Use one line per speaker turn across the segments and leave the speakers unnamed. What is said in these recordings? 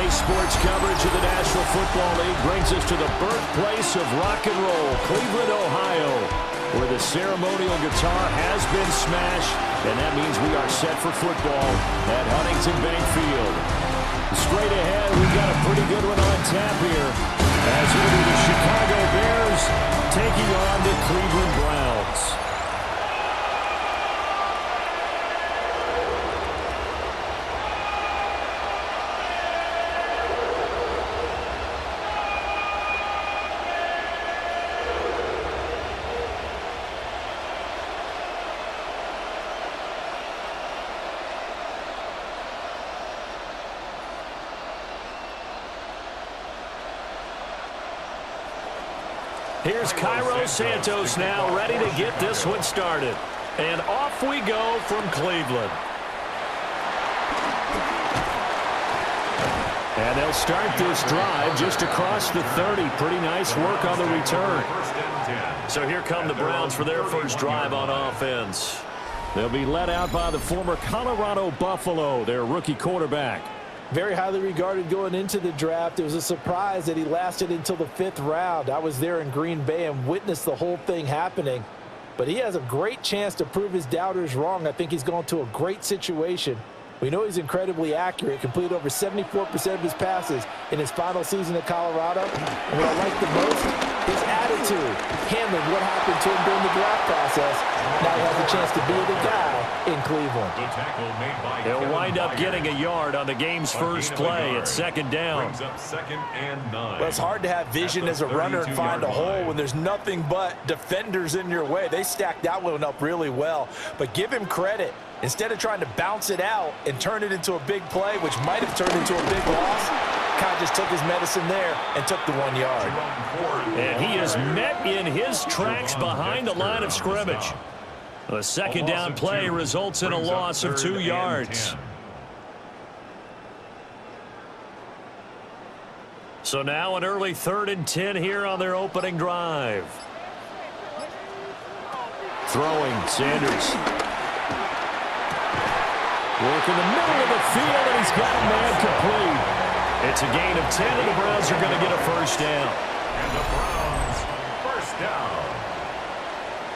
Today's sports coverage of the National Football League brings us to the birthplace of rock and roll, Cleveland, Ohio, where the ceremonial guitar has been smashed, and that means we are set for football at Huntington Bank Field. Straight ahead, we've got a pretty good one on tap here, as it'll be the Chicago Bears taking on the Cleveland Browns. Here's Cairo Santos now, ready to get this one started. And off we go from Cleveland. And they'll start this drive just across the 30. Pretty nice work on the return. So here come the Browns for their first drive on offense. They'll be led out by the former Colorado Buffalo, their rookie quarterback.
Very highly regarded going into the draft. It was a surprise that he lasted until the 5th round. I was there in Green Bay and witnessed the whole thing happening. But he has a great chance to prove his doubters wrong. I think he's going to a great situation. We know he's incredibly accurate, completed over 74% of his passes in his final season at Colorado. And what I like the most, his attitude, handling what happened to him during the draft process. Now he has a chance to be the guy in Cleveland.
He'll wind up getting a yard on the game's first play at second down.
Well, it's hard to have vision as a runner and find a hole when there's nothing but defenders in your way. They stacked that one up really well. But give him credit. Instead of trying to bounce it out and turn it into a big play, which might have turned into a big loss, kind of just took his medicine there and took the 1 yard.
And he is met in his tracks behind the line of scrimmage. The second down play results in a loss of 2 yards. So now an early 3rd and 10 here on their opening drive. Throwing, Sanders. Work in the middle of the field, and he's got a man complete. It's a gain of 10, and the Browns are going to get a first down.
And the Browns, first down.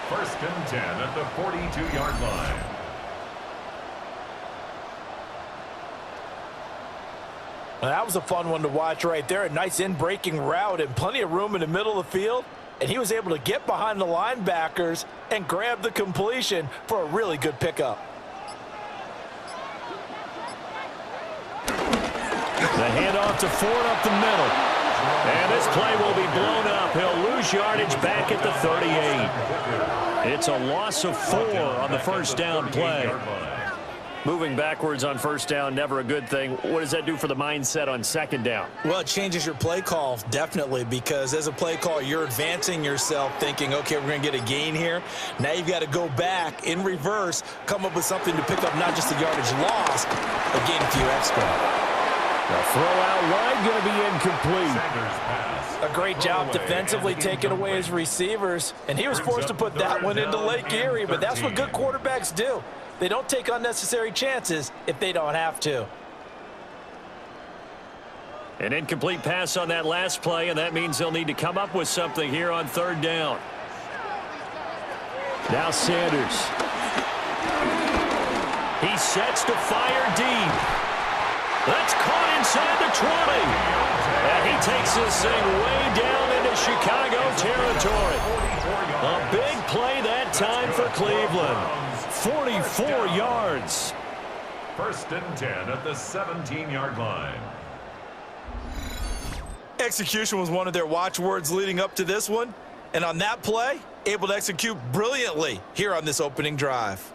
1st and 10 at the 42-yard line.
Well, that was a fun one to watch right there. A nice in-breaking route and plenty of room in the middle of the field. And he was able to get behind the linebackers and grab the completion for a really good pickup.
The handoff to Ford up the middle. And this play will be blown up. He'll lose yardage back at the 38. It's a loss of 4 on the first down play. Moving backwards on first down, never a good thing. What does that do for the mindset on second down?
Well, it changes your play call, definitely, because as a play call, you're advancing yourself thinking, okay, we're going to get a gain here. Now you've got to go back in reverse, come up with something to pick up not just the yardage lost, but gain a few extra.
The throw out wide going to be incomplete.
A great job defensively taking away his receivers, and he was forced to put that one into Lake Erie, but that's what good quarterbacks do. They don't take unnecessary chances if they don't have to.
An incomplete pass on that last play, and that means they'll need to come up with something here on 3rd down. Now Sanders. He sets to fire deep. That's caught inside the 20. And he takes this thing way down into Chicago territory. A big play that time for Cleveland. 44 yards.
1st and 10 at the 17-yard line.
Execution was one of their watchwords leading up to this one. And on that play, able to execute brilliantly here on this opening drive.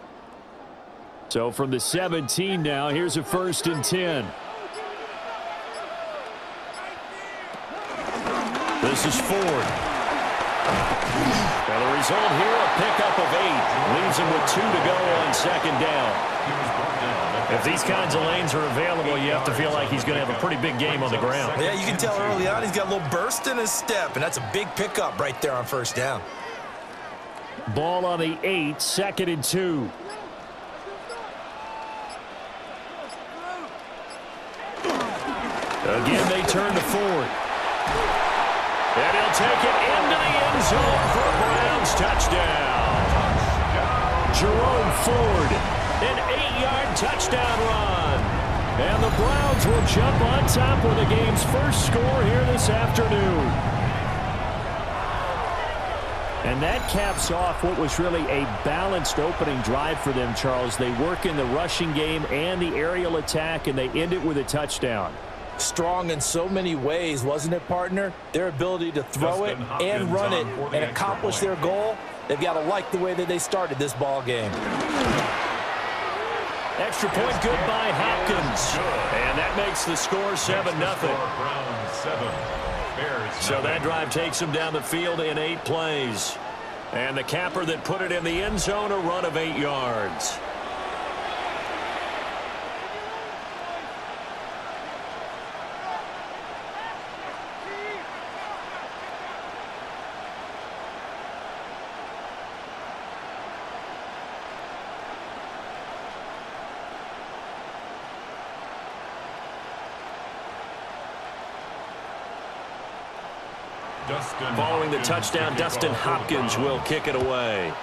So from the 17 now, here's a 1st and 10. This is Ford. And the result here, a pickup of 8. Leaves him with 2 to go on second down. If these kinds of lanes are available, you have to feel like he's going to have a pretty big game on the ground.
Yeah, you can tell early on he's got a little burst in his step, and that's a big pickup right there on first down.
Ball on the 8, 2nd and 2. Again, they turn to Ford. And he'll take it into the end zone for a Browns touchdown. Jerome Ford, an 8-yard touchdown run. And the Browns will jump on top with the game's first score here this afternoon. And that caps off what was really a balanced opening drive for them, Charles. They work in the rushing game and the aerial attack, and they end it with a touchdown.
Strong in so many ways, wasn't it, partner? Their ability to throw it and run it and accomplish their goal, they've got to like the way that they started this ball game.
Extra point good by Hopkins. And that makes the score 7-0. So that drive takes them down the field in 8 plays. And the capper that put it in the end zone, a run of 8 yards. Following the touchdown, Dustin Hopkins will kick it away.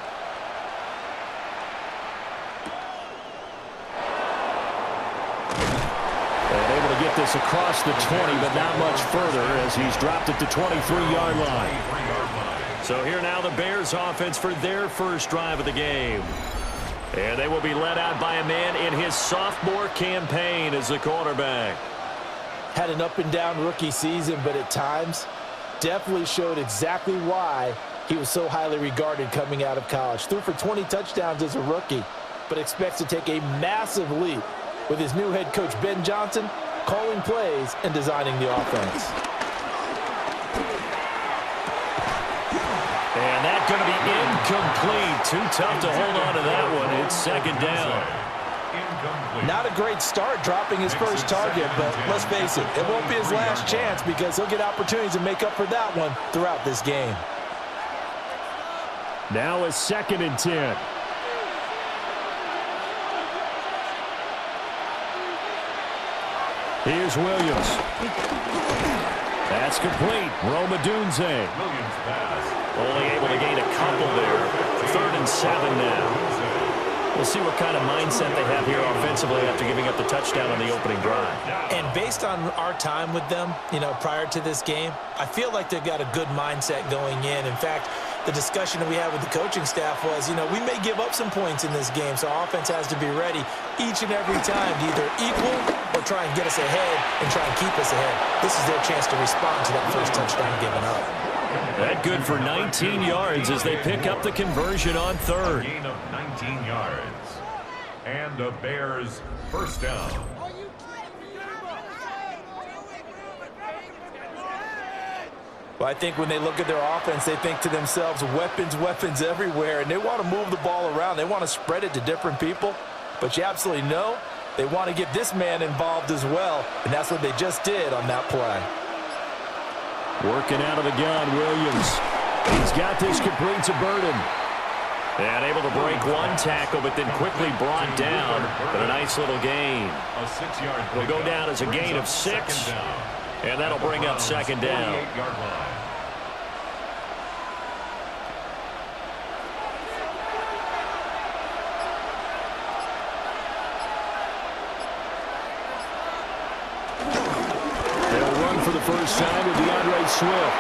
And able to get this across the 20, but not much further as he's dropped it to 23-yard line. So here now the Bears offense for their first drive of the game. And they will be led out by a man in his sophomore campaign as the quarterback.
Had an up-and-down rookie season, but at times definitely showed exactly why he was so highly regarded coming out of college. Threw for 20 touchdowns as a rookie, but expects to take a massive leap with his new head coach, Ben Johnson, calling plays and designing the offense.
And that's going to be incomplete. Too tough to hold on to that one. It's second down.
Not a great start dropping his first target, but let's face it, it won't be his last chance because he'll get opportunities to make up for that one throughout this game.
Now a 2nd and 10. Here's Williams. That's complete. Roma Dunze. Only able to gain a couple there. 3rd and 7 now. We'll see what kind of mindset they have here offensively after giving up the touchdown on the opening drive.
And based on our time with them, prior to this game, I feel like they've got a good mindset going in. In fact, the discussion that we had with the coaching staff was, we may give up some points in this game, so our offense has to be ready each and every time to either equal or try and get us ahead and try and keep us ahead. This is their chance to respond to that first touchdown given up.
That good for 19 yards as they pick up the conversion on 3rd.
Gain of 19 yards. And the Bears first down.
Well, I think when they look at their offense, they think to themselves, weapons, weapons everywhere, and they want to move the ball around. They want to spread it to different people, but you absolutely know they want to get this man involved as well, and that's what they just did on that play.
Working out of the gun, Williams. He's got this complete to Burden. And able to break one tackle, but then quickly brought down. But a nice little gain.
A 6-yard.
Will go down as a gain of 6. And that'll bring up 2nd down.
48-yard line.
For the first time with DeAndre Swift.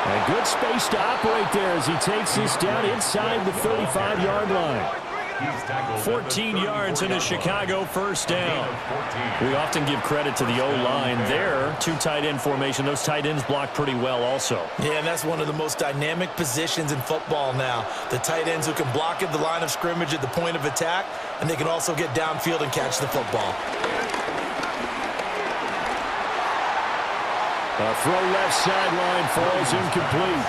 And good space to operate there as he takes this down inside the 35-yard line. 14 yards in a Chicago first down. We often give credit to the O-line there. 2 tight end formation. Those tight ends block pretty well also.
Yeah, and that's one of the most dynamic positions in football now. The tight ends who can block at the line of scrimmage at the point of attack, and they can also get downfield and catch the football.
A throw left sideline falls incomplete.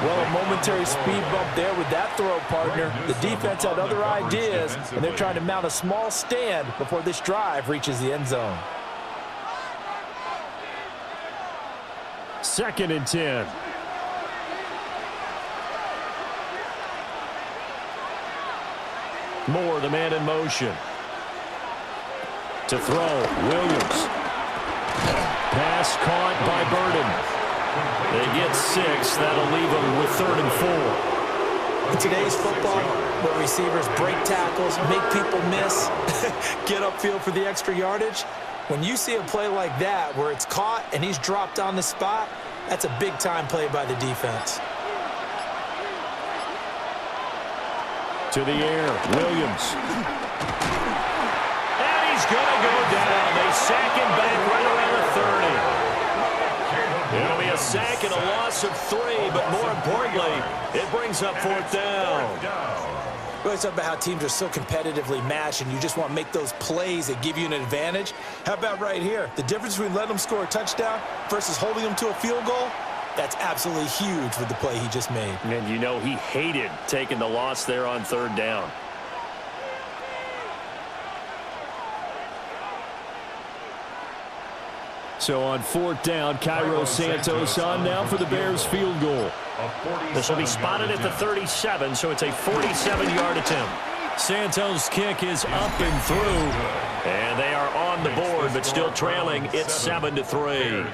Well, a momentary speed bump there with that throw, partner. The defense had other ideas, and they're trying to mount a small stand before this drive reaches the end zone.
2nd and 10. Moore, the man in motion. To throw, Williams. Pass caught by Burden. They get 6. That'll leave them with 3rd and 4.
In today's football, where receivers break tackles, make people miss, get upfield for the extra yardage, when you see a play like that where it's caught and he's dropped on the spot, that's a big-time play by the defense.
To the air, Williams. And he's going to go down. They sack him back right around the 30. It'll be a sack and a loss of 3, but more importantly, it brings up 4th down.
We always talk about how teams are so competitively matched and you just want to make those plays that give you an advantage. How about right here? The difference between letting them score a touchdown versus holding them to a field goal, that's absolutely huge with the play he just made.
And you know he hated taking the loss there on 3rd down. So on 4th down, Cairo Santos on now for the Bears field goal. This will be spotted at the 37, so it's a 47-yard attempt. Santos' kick is up and through, and they are on the board, but still trailing. It's 7-3.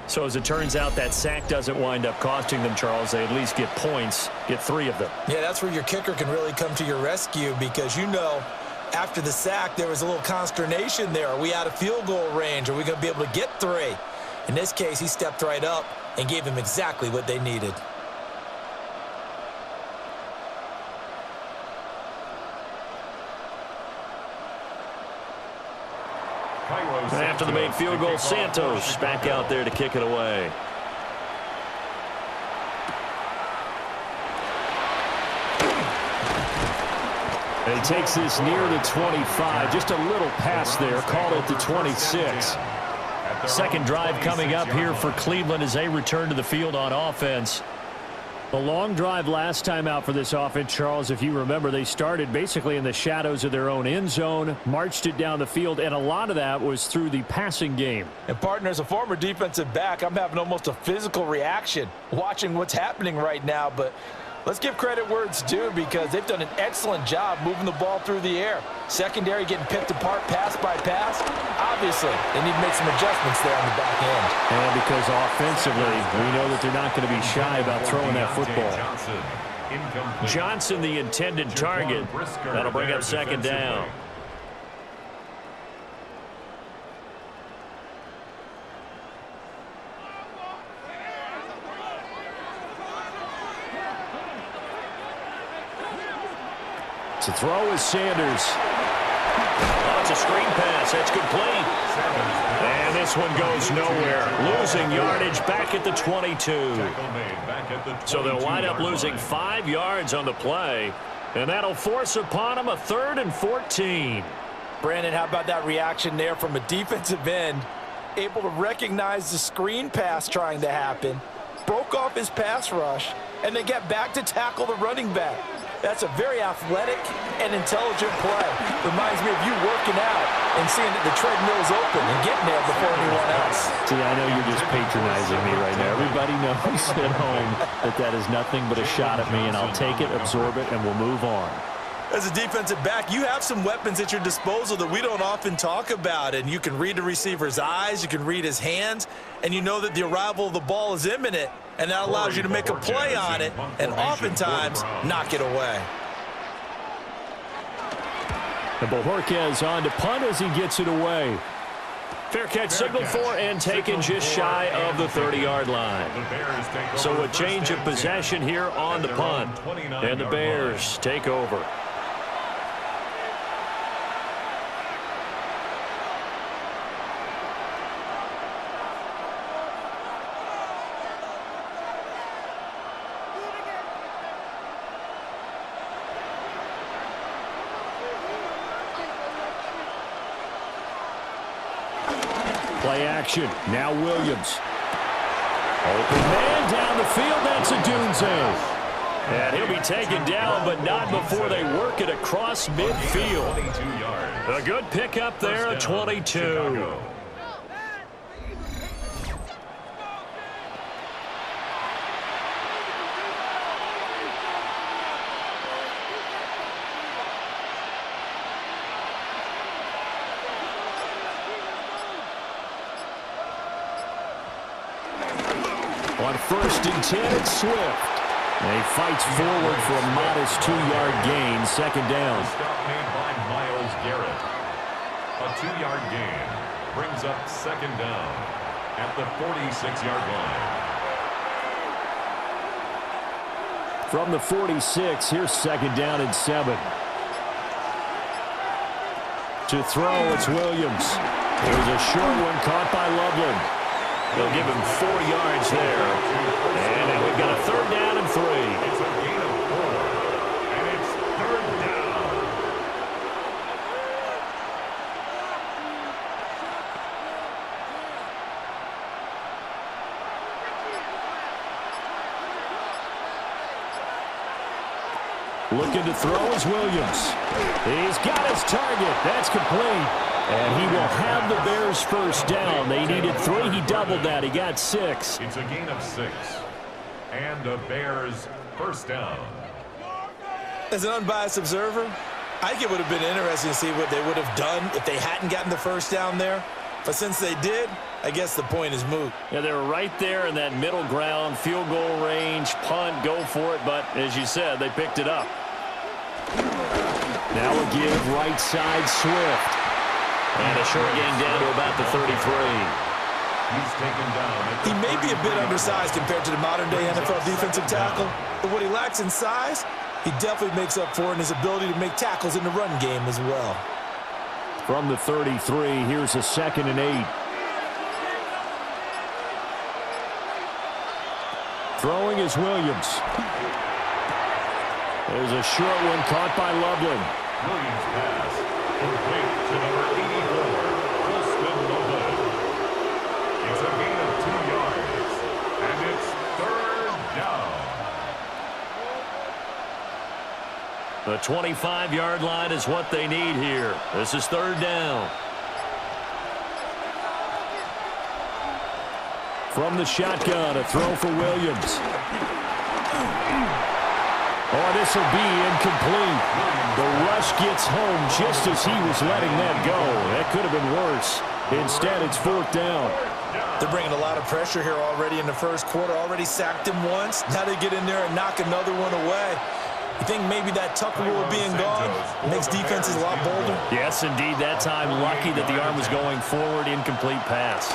So as it turns out, that sack doesn't wind up costing them, Charles. They at least get points, get 3 of them.
Yeah, that's where your kicker can really come to your rescue because you know after the sack there was a little consternation there. Are we out of field goal range? Are we going to be able to get 3? In this case, he stepped right up and gave them exactly what they needed.
And after the made field goal, Santos back out there to kick it away. And he takes this near the 25. Just a little pass there. Called it the 26. Second drive coming up here for Cleveland as they return to the field on offense. The long drive last time out for this offense, Charles, if you remember, they started basically in the shadows of their own end zone, marched it down the field, and a lot of that was through the passing game.
And partner, as a former defensive back, I'm having almost a physical reaction watching what's happening right now, but let's give credit where it's due because they've done an excellent job moving the ball through the air. Secondary getting picked apart pass by pass. Obviously, they need to make some adjustments there on the back end.
And because offensively, we know that they're not going to be shy about throwing that football. Johnson, the intended target. That'll bring up 2nd down. To throw is Sanders. Oh, it's a screen pass. That's complete. And this one goes nowhere. Losing yardage back at the 22. So they'll wind up losing 5 yards on the play. And that'll force upon them a 3rd and 14.
Brandon, how about that reaction there from a defensive end? Able to recognize the screen pass trying to happen. Broke off his pass rush. And then get back to tackle the running back. That's a very athletic and intelligent play. Reminds me of you working out and seeing that the treadmill's open and getting there before anyone else.
See, I know you're just patronizing me right now. Everybody knows at home that that is nothing but a shot at me, and I'll take it, absorb it, and we'll move on.
As a defensive back, you have some weapons at your disposal that we don't often talk about, and you can read the receiver's eyes, you can read his hands, and you know that the arrival of the ball is imminent, and that allows you to make a play on it and oftentimes knock it away.
And Bojorquez on to punt as he gets it away. Fair catch signaled for and taken just shy of the 30-yard line. So a change of possession here on the punt, and the Bears take over. Play action. Now Williams. Open man down the field. That's Adunze. And he'll be taken down, but not before they work it across midfield. A good pickup there, a 22. on 1st and 10, it's Swift. And he fights forward for a modest 2-yard gain, 2nd down.
Stop made by Myles Garrett. A 2-yard gain brings up 2nd down at the 46-yard line.
From the 46, here's 2nd down and 7. To throw, it's Williams. There's a short one caught by Loveland. They'll give him 4 yards there. And now we've got a 3rd down and 3.
It's a gain of 4. And it's 3rd down.
Looking to throw is Williams. He's got his target. That's complete. And he will have the Bears 1st down. They needed 3. He doubled that. He got 6.
It's a gain of 6. And the Bears 1st down.
As an unbiased observer, I think it would have been interesting to see what they would have done if they hadn't gotten the 1st down there. But since they did, I guess the point is moot.
Yeah, they were right there in that middle ground, field goal range, punt, go for it. But as you said, they picked it up. Now a give right side Swift. And a short gain down to about the 33.
He's taken down.
He may be a bit undersized compared to the modern-day NFL defensive tackle, but what he lacks in size, he definitely makes up for in his ability to make tackles in the run game as well.
From the 33, here's a 2nd and 8. Throwing is Williams. There's a short one caught by Loveland.
Williams pass. Complete to number 84, Wilson Loveland. It's a gain of 2 yards. And it's 3rd down.
The 25-yard line is what they need here. This is 3rd down. From the shotgun, a throw for Williams. Oh, this will be incomplete. The rush gets home just as he was letting that go. That could have been worse. Instead, it's 4th down.
They're bringing a lot of pressure here already in the 1st quarter. Already sacked him once. Now they get in there and knock another one away. You think maybe that Tucker rule being gone makes defenses a lot bolder?
Yes, indeed. That time, lucky that the arm was going forward. Incomplete pass.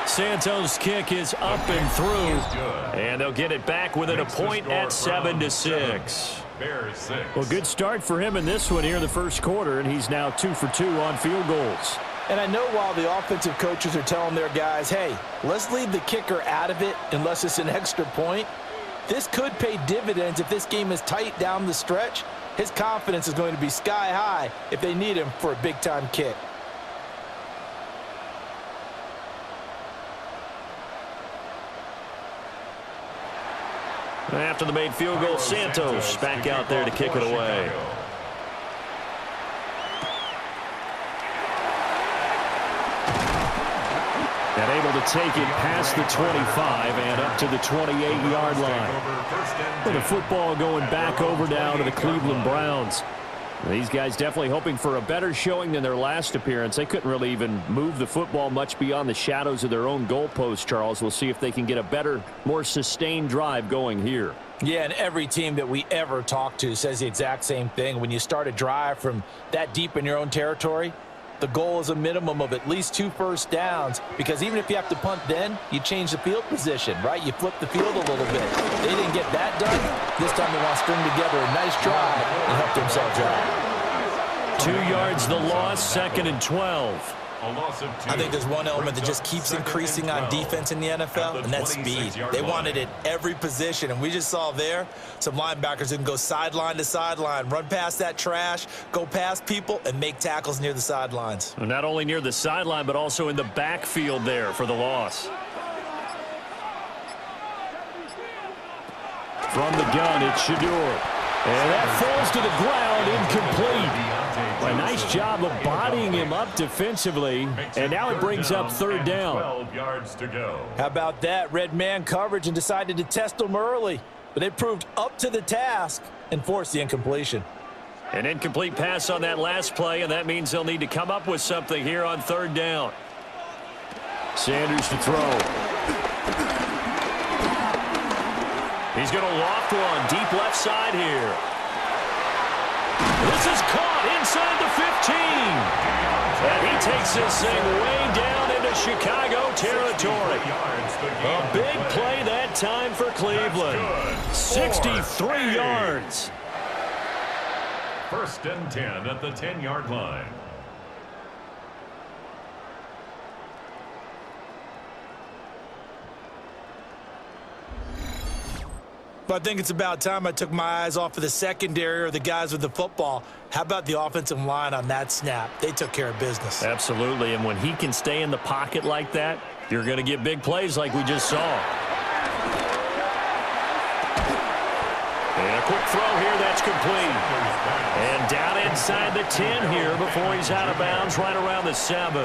Santos' kick is up and through. And they'll get it back within a point at 7-6. Well, good start for him in this one here in the 1st quarter, and he's now 2 for 2 on field goals.
And I know while the offensive coaches are telling their guys, hey, let's leave the kicker out of it unless it's an extra point, this could pay dividends if this game is tight down the stretch. His confidence is going to be sky high if they need him for a big-time kick.
After the made field goal, Santos back out there to kick it away. And able to take it past the 25 and up to the 28-yard line. With the football going back over down to the Cleveland Browns. These guys definitely hoping for a better showing than their last appearance. They couldn't really even move the football much beyond the shadows of their own goalpost, Charles. We'll see if they can get a better, more sustained drive going here.
Yeah, and every team that we ever talk to says the exact same thing. When you start a drive from that deep in your own territory, the goal is a minimum of at least 2 first downs, because even if you have to punt then, you change the field position, right? You flip the field a little bit. They didn't get that done. This time they want to string together a nice drive and help themselves out.
2 yards the loss, 2nd and 12.
A loss of 2.
I think there's one element that just keeps increasing on defense in the NFL, and that's speed. They wanted it every position, and we just saw there some linebackers who can go sideline to sideline, run past that trash, go past people, and make tackles near the sidelines.
Not only near the sideline, but also in the backfield there for the loss. From the gun, it's Shedeur. And that falls to the ground, incomplete. A nice job of bodying him up defensively, and now it brings up 3rd down.
12 yards to go.
How about that? Red man coverage and decided to test them early, but it proved up to the task and forced the incompletion.
An incomplete pass on that last play, and that means they'll need to come up with something here on 3rd down. Sanders to throw. He's going to loft one deep left side here. This is caught inside the 15. And he takes this thing way down into Chicago territory. A big play that time for Cleveland. 63 yards.
1st and 10 at the 10-yard line.
But I think it's about time I took my eyes off of the secondary or the guys with the football. How about the offensive line on that snap? They took care of business.
Absolutely, and when he can stay in the pocket like that, you're going to get big plays like we just saw. And a quick throw here, that's complete. And down inside the 10 here before he's out of bounds, right around the 7.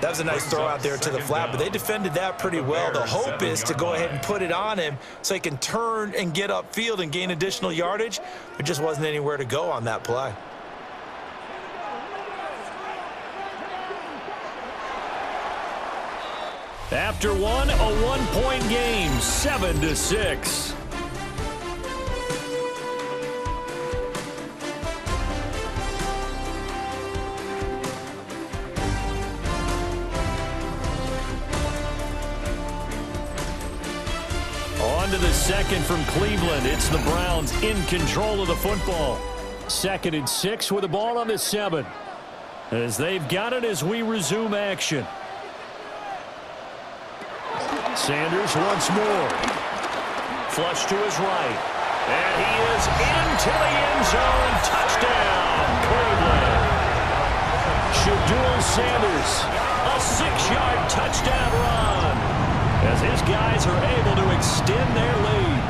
That was a nice throw out there to the flat, but they defended that pretty well. The hope is to go ahead and put it on him so he can turn and get upfield and gain additional yardage. There just wasn't anywhere to go on that play.
After one, a one-point game, 7-6. On to the second from Cleveland. It's the Browns in control of the football. 2nd and 6 with the ball on the 7. As they've got it as we resume action. Sanders once more. Flush to his right. And he is into the end zone. Touchdown, Cleveland. Shedeur Sanders, a 6-yard touchdown run, as his guys are able to extend their lead.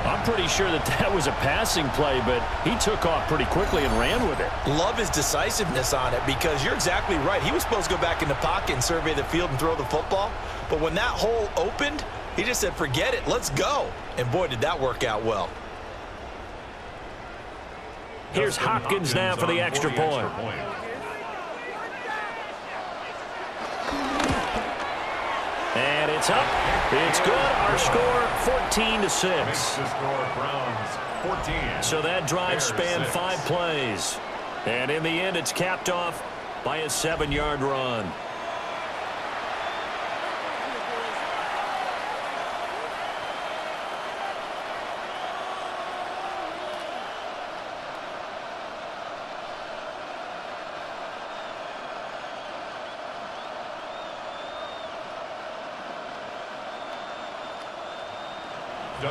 I'm pretty sure that was a passing play, but he took off pretty quickly and ran with it.
Love his decisiveness on it, because you're exactly right. He was supposed to go back in the pocket and survey the field and throw the football. But when that hole opened, he just said, forget it, let's go. And boy, did that work out well.
Here's Hopkins now for the extra point. And it's up. It's good. Our score, 14-6. So that drive spanned 5 plays. And in the end, it's capped off by a 7-yard run.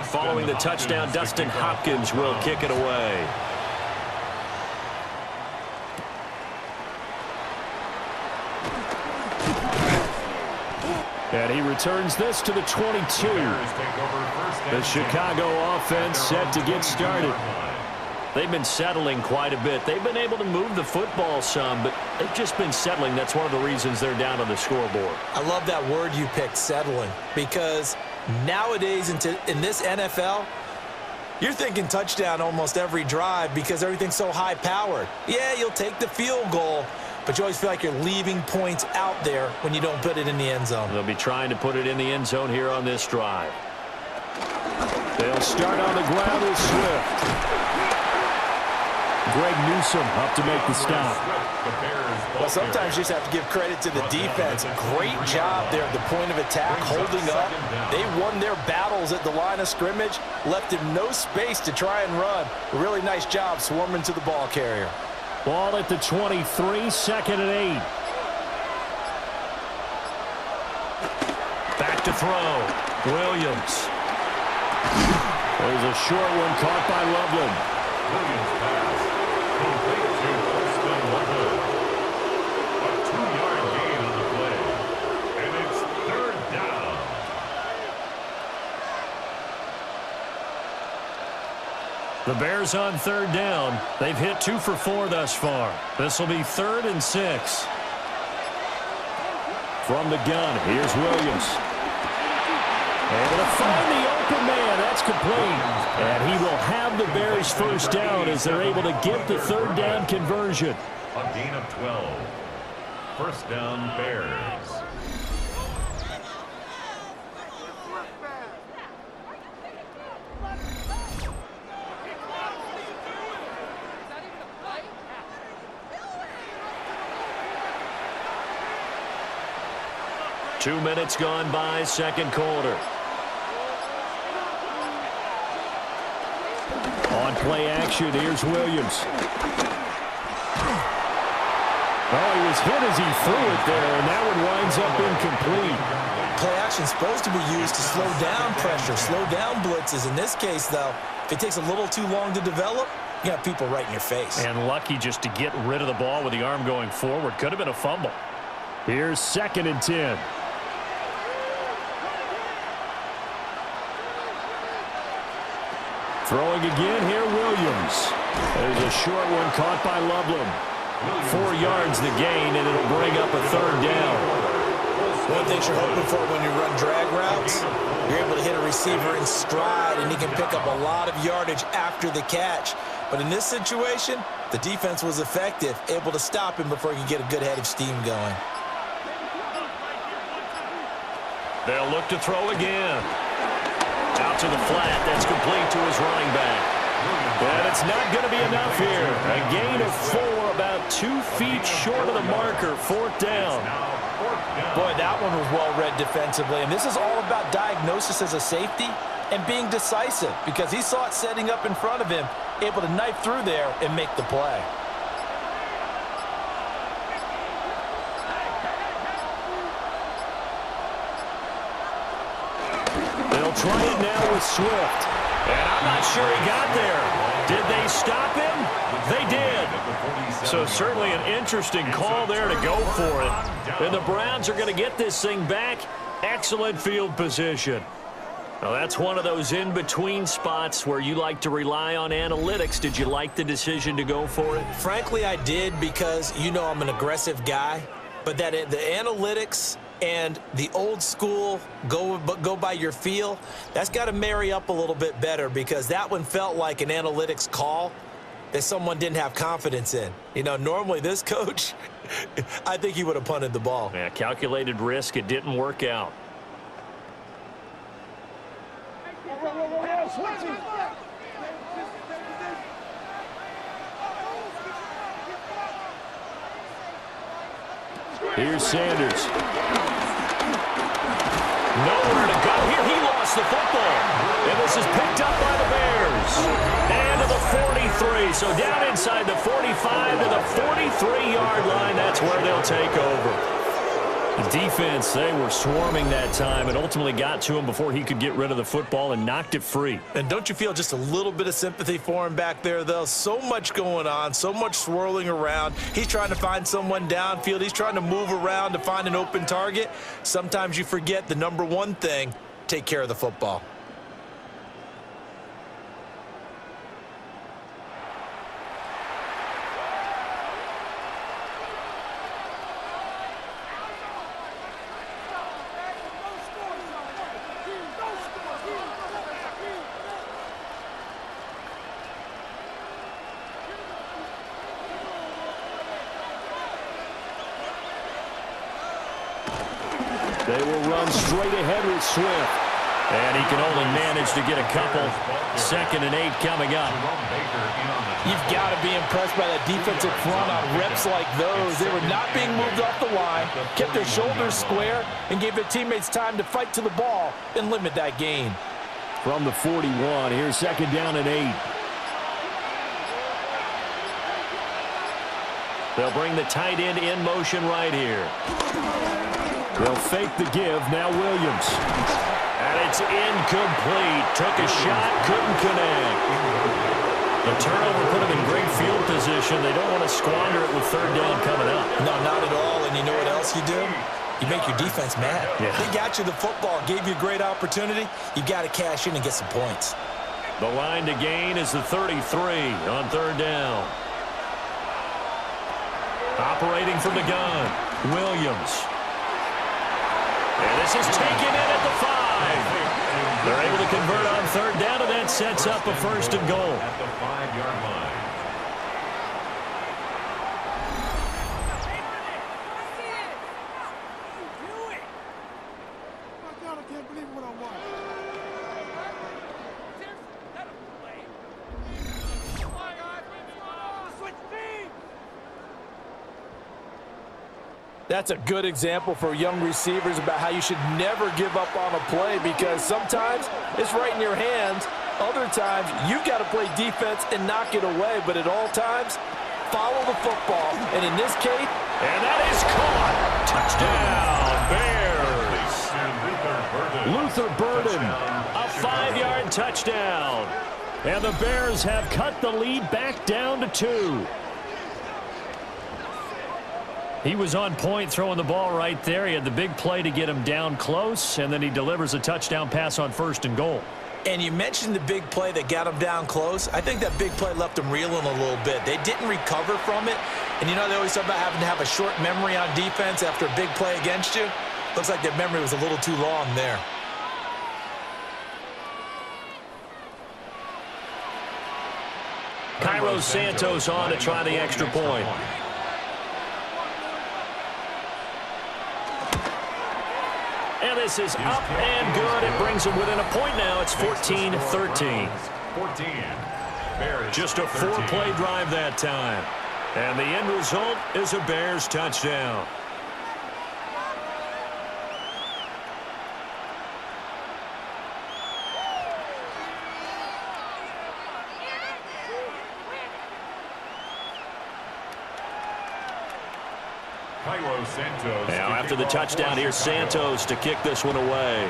Following the touchdown, Dustin Hopkins will kick it away. And he returns this to the 22. The Chicago offense set to get started. They've been settling quite a bit. They've been able to move the football some, but they've just been settling. That's one of the reasons they're down on the scoreboard.
I love that word you picked, settling, because nowadays in this NFL, you're thinking touchdown almost every drive because everything's so high-powered. Yeah, you'll take the field goal, but you always feel like you're leaving points out there when you don't put it in the end zone.
They'll be trying to put it in the end zone here on this drive. They'll start on the ground with Swift. Greg Newsome up to make the stop.
Well, sometimes you just have to give credit to the defense. Great job there at the point of attack, holding up. They won their battles at the line of scrimmage, left him no space to try and run. A really nice job swarming to the ball carrier.
Ball at the 23, 2nd and 8. Back to throw. Williams. There's a short one caught by Loveland.
Williams pass. Complete to Austin Loveland. A 2-yard gain on the play. And it's 3rd down.
The Bears on 3rd down. They've hit 2 for 4 thus far. This will be 3rd and 6. From the gun, here's Williams. Able to find the open man. That's complete. And he will have the Bears first down as they're able to get the 3rd down conversion.
A gain of 12. First down, Bears.
2 minutes gone by, second quarter. On play action, here's Williams. Oh, he was hit as he threw it there, and that one winds up incomplete.
Play action is supposed to be used to slow down pressure, slow down blitzes. In this case, though, if it takes a little too long to develop, you got people right in your face.
And lucky just to get rid of the ball with the arm going forward. Could have been a fumble. Here's 2nd and 10. Throwing again here, Williams. There's a short one caught by Loveland. 4 yards the gain, and it'll bring up a 3rd down.
One thing you're hoping for when you run drag routes, you're able to hit a receiver in stride, and he can pick up a lot of yardage after the catch. But in this situation, the defense was effective, able to stop him before he could get a good head of steam going.
They'll look to throw again. Out to the flat. That's complete to his running back. And it's not going to be enough here. A gain of 4, about 2 feet short of the marker. 4th down.
Boy, that one was well read defensively. And this is all about diagnosis as a safety and being decisive, because he saw it setting up in front of him, able to knife through there and make the play.
They'll try it now with Swift. And I'm not sure he got there. Did they stop him? They did. So certainly an interesting call there to go for it. And the Browns are going to get this thing back. Excellent field position. Now that's one of those in-between spots where you like to rely on analytics. Did you like the decision to go for it?
Frankly, I did, because you know I'm an aggressive guy. But that the analytics and the old school go by your feel, that's got to marry up a little bit better, because that one felt like an analytics call that someone didn't have confidence in. You know, normally this coach, I think he would have punted the ball.
Yeah, calculated risk. It didn't work out. Here's Sanders. Nowhere to go here. He lost the football. And this is picked up by the Bears. And to the 43. So down inside the 45 to the 43-yard line. That's where they'll take over. The defense, they were swarming that time and ultimately got to him before he could get rid of the football and knocked it free.
And don't you feel just a little bit of sympathy for him back there, though? So much going on, so much swirling around. He's trying to find someone downfield. He's trying to move around to find an open target. Sometimes you forget the number one thing: take care of the football.
They will run straight ahead with Swift. And he can only manage to get a couple. 2nd and 8 coming up.
You've got to be impressed by that defensive front on reps like those. They were not being moved off the line, kept their shoulders square, and gave their teammates time to fight to the ball and limit that gain.
From the 41, here's 2nd down and 8. They'll bring the tight end in motion right here. They'll fake the give. Now Williams. And it's incomplete. Took a shot, couldn't connect. The turnover put them in great field position. They don't want to squander it with 3rd down coming up.
No, not at all. And you know what else you do? You make your defense mad.
Yeah.
They got you the football, gave you a great opportunity. You've got to cash in and get some points.
The line to gain is the 33 on 3rd down. Operating from the gun, Williams. And this is taken in at the 5. They're able to convert on 3rd down, and that sets up a 1st and goal.
At the 5-yard line.
I can't believe what I watched.
That's a good example for young receivers about how you should never give up on a play, because sometimes it's right in your hands. Other times, you've got to play defense and knock it away. But at all times, follow the football. And in this case,
and that is caught. Touchdown, Bears. Luther Burden, a 5-yard touchdown. And the Bears have cut the lead back down to 2. He was on point throwing the ball right there. He had the big play to get him down close, and then he delivers a touchdown pass on 1st and goal.
And you mentioned the big play that got him down close. I think that big play left him reeling a little bit. They didn't recover from it. And you know, they always talk about having to have a short memory on defense after a big play against you. Looks like their memory was a little too long there.
Cairo Santos on to try the extra point. And this is up and good. It brings them within a point now. It's 14-13. Just a 4-play drive that time. And the end result is a Bears touchdown. Now after the touchdown, here's Santos to kick this one away.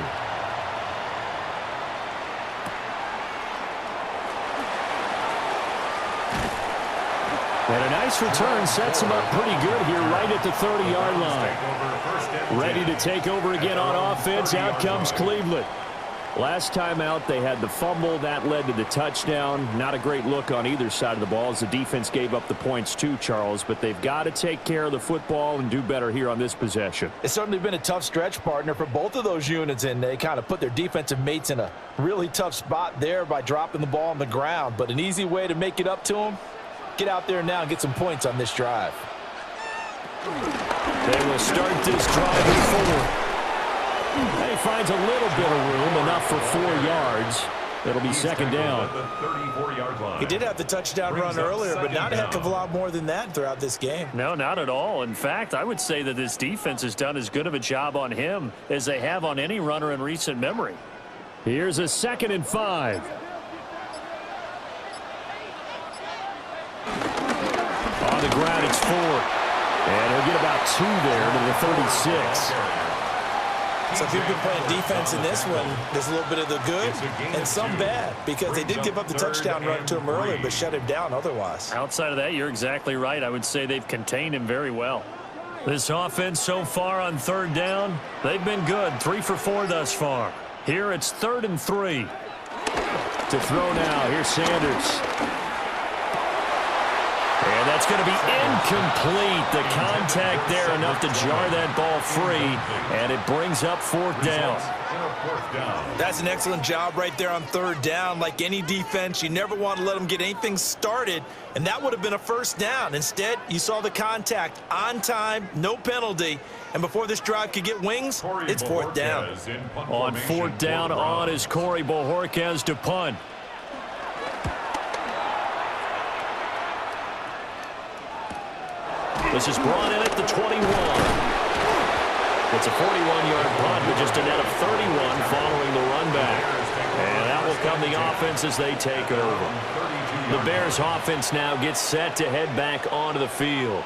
And a nice return sets him up pretty good here right at the 30-yard line. Ready to take over again on offense. Out comes Cleveland. Last time out, they had the fumble. That led to the touchdown. Not a great look on either side of the ball as the defense gave up the points too, Charles. But they've got to take care of the football and do better here on this possession.
It's certainly been a tough stretch, partner, for both of those units, and they kind of put their defensive mates in a really tough spot there by dropping the ball on the ground. But an easy way to make it up to them, get out there now and get some points on this drive.
They will start this drive at 4. He finds a little bit of room, enough for 4 yards. It'll be 2nd down.
He did have the touchdown run earlier, but not a heck of a lot more than that throughout this game.
No, not at all. In fact, I would say that this defense has done as good of a job on him as they have on any runner in recent memory. Here's a 2nd and 5. On the ground, it's 4. And he'll get about 2 there to the 36.
So if you've been playing defense in this one, there's a little bit of the good and some bad, because they did give up the touchdown run to him earlier but shut him down otherwise.
Outside of that, you're exactly right. I would say they've contained him very well. This offense so far on 3rd down, they've been good. 3 for 4 thus far. Here it's 3rd and 3. To throw now, here's Sanders. And that's going to be incomplete. The contact there enough to jar that ball free, and it brings up 4th down.
That's an excellent job right there on 3rd down. Like any defense, you never want to let them get anything started, and that would have been a 1st down. Instead, you saw the contact on time, no penalty, and before this drive could get wings, it's 4th down.
On 4th down on is Corey Bojorquez to punt. This is brought in at the 21. It's a 41-yard punt with just a net of 31 following the run back. And that will come the offense as they take over. The Bears offense now gets set to head back onto the field.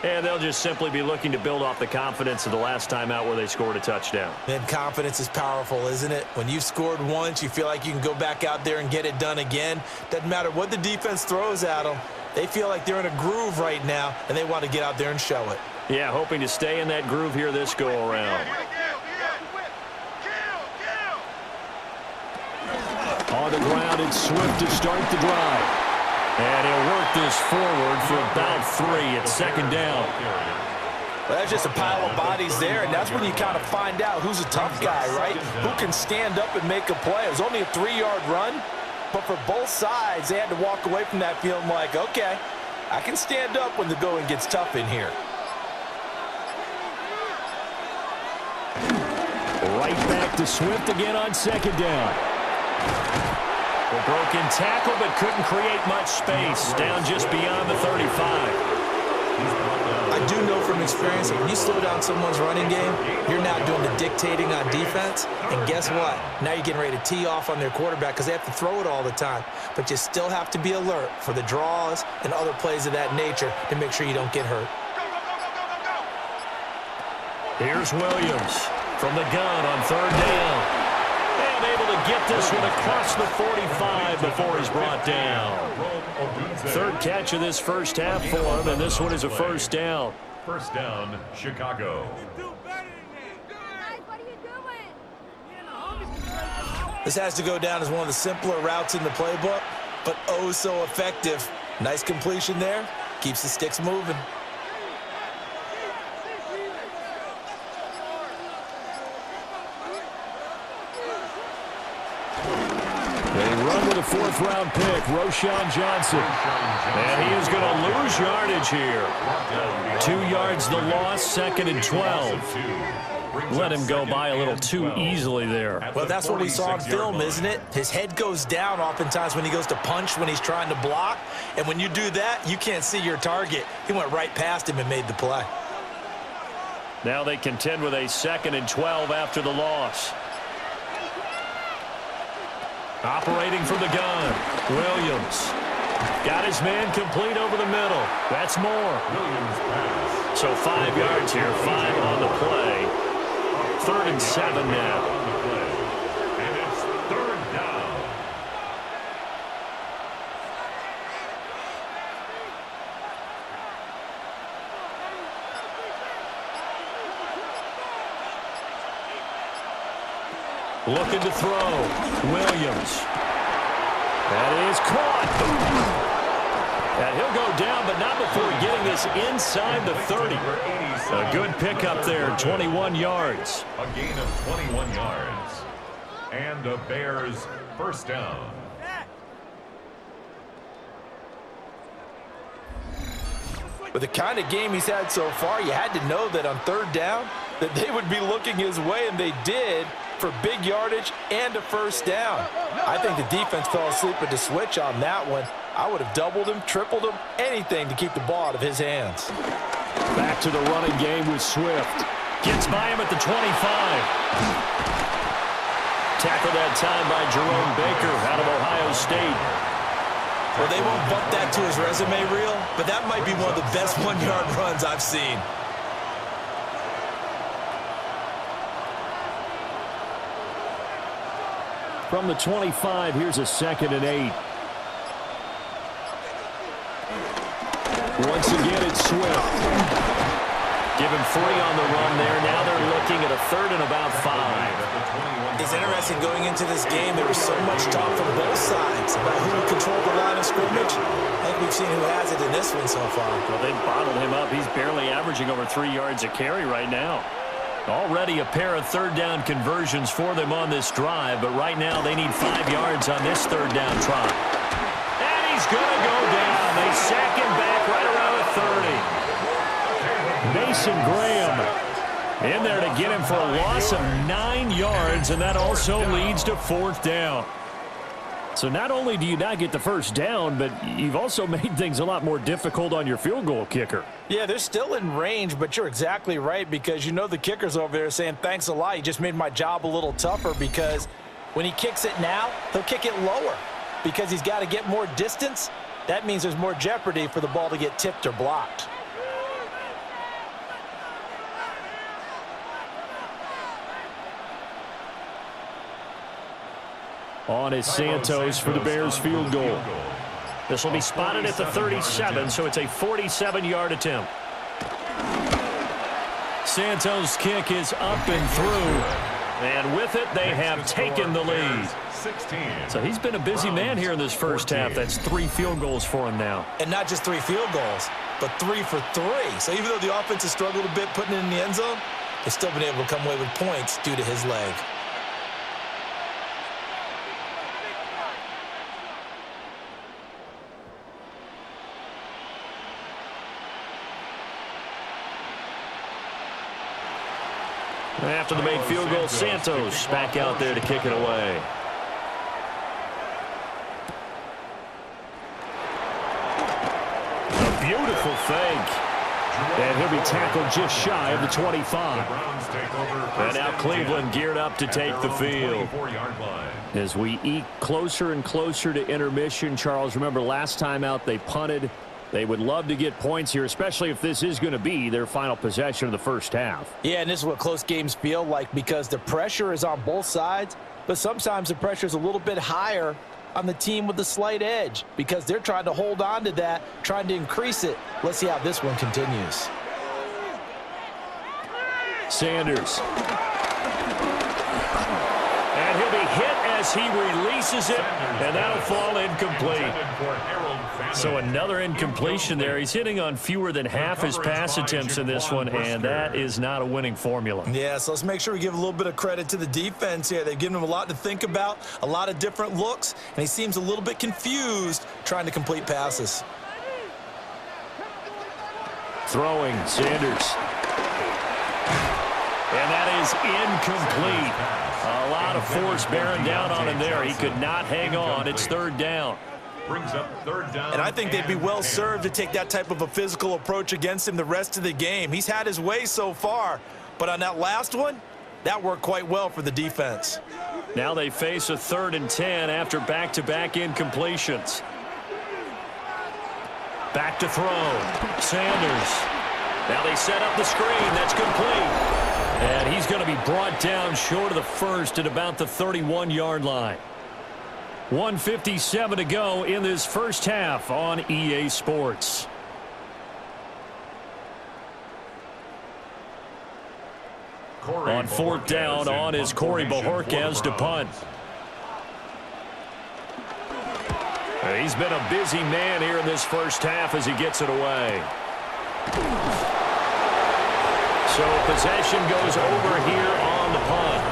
And they'll just simply be looking to build off the confidence of the last time out where they scored a touchdown.
And confidence is powerful, isn't it? When you've scored once, you feel like you can go back out there and get it done again. Doesn't matter what the defense throws at them. They feel like they're in a groove right now, and they want to get out there and show it.
Yeah, hoping to stay in that groove here this go-around. On the ground, it's Swift to start the drive. And he'll work this forward for about 3 at 2nd down.
Well, that's just a pile of bodies there, and that's when you kind of find out who's a tough guy, right? Who can stand up and make a play. It was only a 3-yard run. But for both sides, they had to walk away from that feeling like, okay, I can stand up when the going gets tough in here.
Right back to Swift again on 2nd down. A broken tackle, but couldn't create much space. Down just beyond the 35.
I do know from experience that when you slow down someone's running game, you're now doing the dictating on defense. And guess what? Now you're getting ready to tee off on their quarterback because they have to throw it all the time. But you still have to be alert for the draws and other plays of that nature to make sure you don't get hurt.
Here's Williams from the gun on third down. And able to get this one across the 45 before he's brought down. Third catch of this first half for him, and this one is a first down.
First down, Chicago.
This has to go down as one of the simpler routes in the playbook, but oh so effective. Nice completion there. Keeps the sticks moving.
They run with a fourth-round pick, Roschon Johnson. And he is going to lose yardage here. 2 yards the loss, 2nd and 12. Let him go by a little too easily there.
Well, that's what we saw on film, isn't it? His head goes down oftentimes when he goes to punch, when he's trying to block. And when you do that, you can't see your target. He went right past him and made the play.
Now they contend with a 2nd and 12 after the loss. Operating from the gun, Williams. Got his man complete over the middle. That's more. So 5 yards here, 5 on the play. 3rd and 7 now.
And it's 3rd down.
Looking to throw. Williams. That is caught. And he'll go down, but not before getting this inside the 30. A good pickup there, 21 yards.
A gain of 21 yards. And the Bears first down.
With the kind of game he's had so far, you had to know that on 3rd down that they would be looking his way, and they did, for big yardage and a first down. I think the defense fell asleep at the switch on that one. I would have doubled him, tripled him, anything to keep the ball out of his hands.
Back to the running game with Swift. Gets by him at the 25. Tackled that time by Jerome Baker out of Ohio State.
Well, they won't bump that to his resume reel, but that might be one of the best 1-yard runs I've seen.
From the 25, here's a 2nd and 8. Once again, it's Swift. Give him 3 on the run there. Now they're looking at a 3rd and about 5.
It's interesting going into this game. There was so much talk from both sides about who would control the line of scrimmage. I think we've seen who has it in this one so far.
Well, they've bottled him up. He's barely averaging over 3 yards a carry right now. Already a pair of 3rd down conversions for them on this drive, but right now they need 5 yards on this 3rd down try. And he's going to go down. They sack him back right around the 30. Mason Graham in there to get him for a loss of 9 yards, and that also leads to 4th down. So not only do you not get the first down, but you've also made things a lot more difficult on your field goal kicker.
Yeah, they're still in range, but you're exactly right, because you know the kicker's over there saying, thanks a lot, you just made my job a little tougher, because when he kicks it now, he'll kick it lower because he's got to get more distance. That means there's more jeopardy for the ball to get tipped or blocked.
On is Santos for the Bears field goal. This will be spotted at the 37, so it's a 47-yard attempt. Santos' kick is up and through, and with it, they have taken the lead. So he's been a busy man here in this first half. That's 3 field goals for him now.
And not just 3 field goals, but 3 for 3. So even though the offense has struggled a bit putting it in the end zone, they've still been able to come away with points due to his leg.
After the made field goal, Santos back out there to kick it away. A beautiful fake. And he'll be tackled just shy of the 25. And now Cleveland geared up to take the field. As we eke closer and closer to intermission, Charles, remember last time out they punted. They would love to get points here, especially if this is going to be their final possession of the first half.
Yeah, and this is what close games feel like because the pressure is on both sides, but sometimes the pressure is a little bit higher on the team with the slight edge because they're trying to hold on to that, trying to increase it. Let's see how this one continues.
Sanders. And he'll be hit as he releases it, and that'll fall incomplete. So another incompletion there. He's hitting on fewer than half his pass attempts in this one, and that is not a winning formula.
Yeah, so let's make sure we give a little bit of credit to the defense here. They've given him a lot to think about, a lot of different looks, and he seems a little bit confused trying to complete passes.
Throwing, Sanders. And that is incomplete. A lot of force bearing down on him there. He could not hang on. It's third down.
Brings up third down.
And I think they'd be well served to take that type of a physical approach against him the rest of the game. He's had his way so far, but on that last one, that worked quite well for the defense.
Now they face a 3rd and 10 after back-to-back incompletions. Back to throw. Sanders. Now they set up the screen. That's complete. And he's going to be brought down short of the first at about the 31-yard line. 1:57 to go in this first half on EA Sports. On 4th down on is Corey Bojorquez to punt. He's been a busy man here in this first half as he gets it away. So possession goes over here on the punt.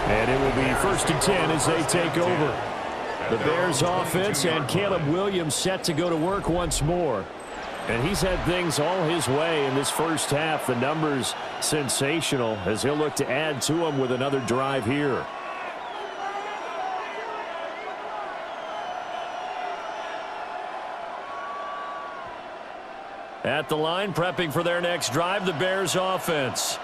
And it will be 1st and 10 as they take over. The Bears offense and Caleb Williams set to go to work once more. And he's had things all his way in this first half. The numbers sensational as he'll look to add to them with another drive here. At the line, prepping for their next drive, the Bears offense.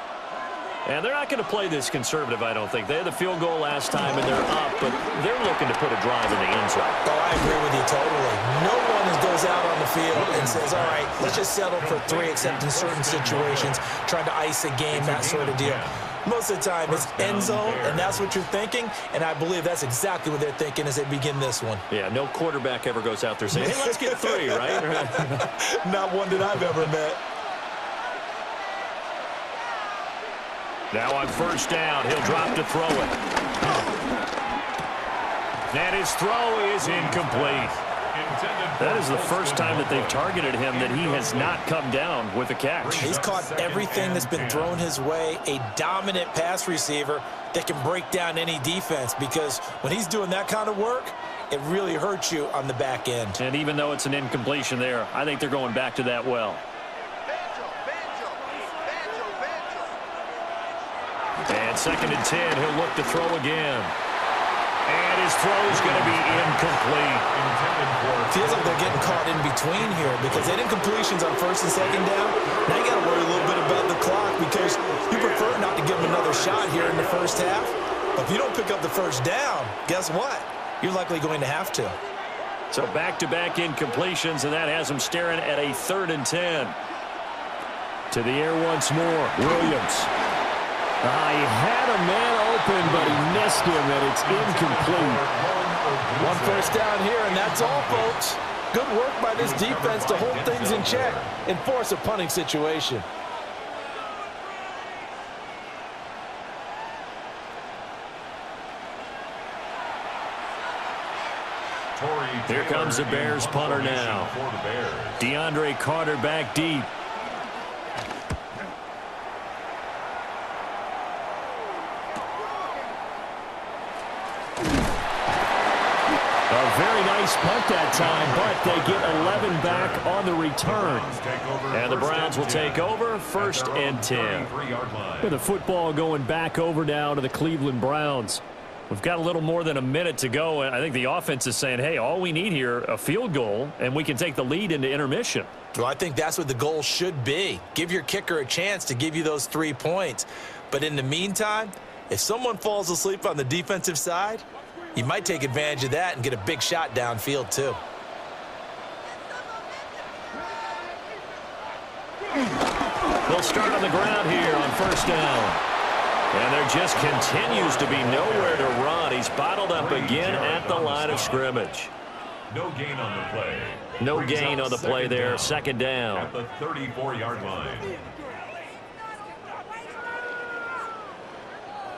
And they're not going to play this conservative, I don't think. They had the field goal last time, and they're up, but they're looking to put a drive in the end zone.
Oh, I agree with you totally. No one goes out on the field and says, all right, let's just settle for 3, except in certain situations, trying to ice a game, that sort of deal. Most of the time, it's end zone, and that's what you're thinking, and I believe that's exactly what they're thinking as they begin this one.
Yeah, no quarterback ever goes out there saying, hey, let's get 3, right?
Not one that I've ever met.
Now on 1st down, he'll drop to throw it. And his throw is incomplete. That is the first time that they've targeted him that he has not come down with a catch.
He's caught everything that's been thrown his way, a dominant pass receiver that can break down any defense because when he's doing that kind of work, it really hurts you on the back end.
And even though it's an incompletion there, I think they're going back to that well. And 2nd and 10, he'll look to throw again. And his throw is going to be incomplete.
Feels like they're getting caught in between here because they had incompletions on 1st and 2nd down. Now you got to worry a little bit about the clock because you prefer not to give them another shot here in the first half. But if you don't pick up the 1st down, guess what? You're likely going to have to.
So back-to-back incompletions, and that has them staring at a 3rd and 10. To the air once more, Williams. He had a man open, but he missed him, and it's incomplete.
1 1st down here, and that's all, folks. Good work by this defense to hold things in check and force a punting situation.
Here comes the Bears punter now. DeAndre Carter back deep. A very nice punt that time, but they get 11 back on the return. And the Browns will take over 1st and 10. With the football going back over now to the Cleveland Browns. We've got a little more than a minute to go, and I think the offense is saying, hey, all we need here, a field goal, and we can take the lead into intermission.
Well, I think that's what the goal should be. Give your kicker a chance to give you those 3 points. But in the meantime, if someone falls asleep on the defensive side, you might take advantage of that and get a big shot downfield too.
They'll start on the ground here on first down. And there just continues to be nowhere to run. He's bottled up again at the line of scrimmage.
No gain on the play.
No gain on the play there. Second down.
At the 34-yard line.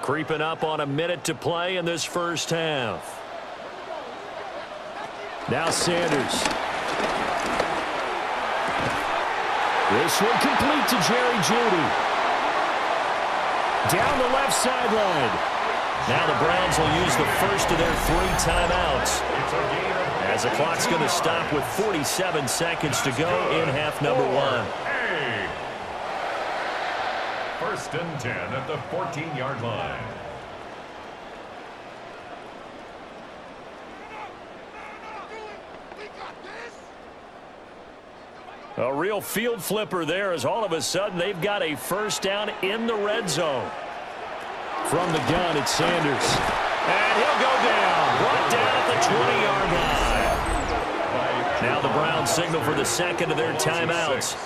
Creeping up on a minute to play in this first half. Now Sanders. This one complete to Jerry Jeudy. Down the left sideline. Now the Browns will use the first of their 3 timeouts. As the clock's going to stop with 47 seconds to go in half number 1.
First and 10 at the 14-yard line.
A real field flipper there as all of a sudden they've got a first down in the red zone. From the gun, it's Sanders. And he'll go down. Brought down at the 20-yard line. Now the Browns signal for the second of their timeouts.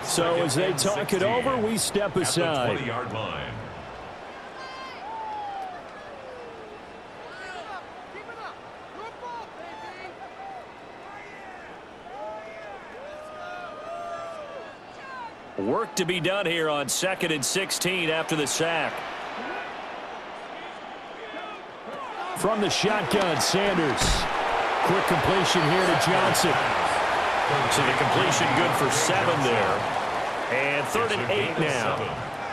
So as they talk it over, we step aside.
20-yard line.
Work to be done here on 2nd and 16 after the sack. From the shotgun, Sanders. Quick completion here to Johnson. So the completion good for 7 there. And 3rd and 8 now.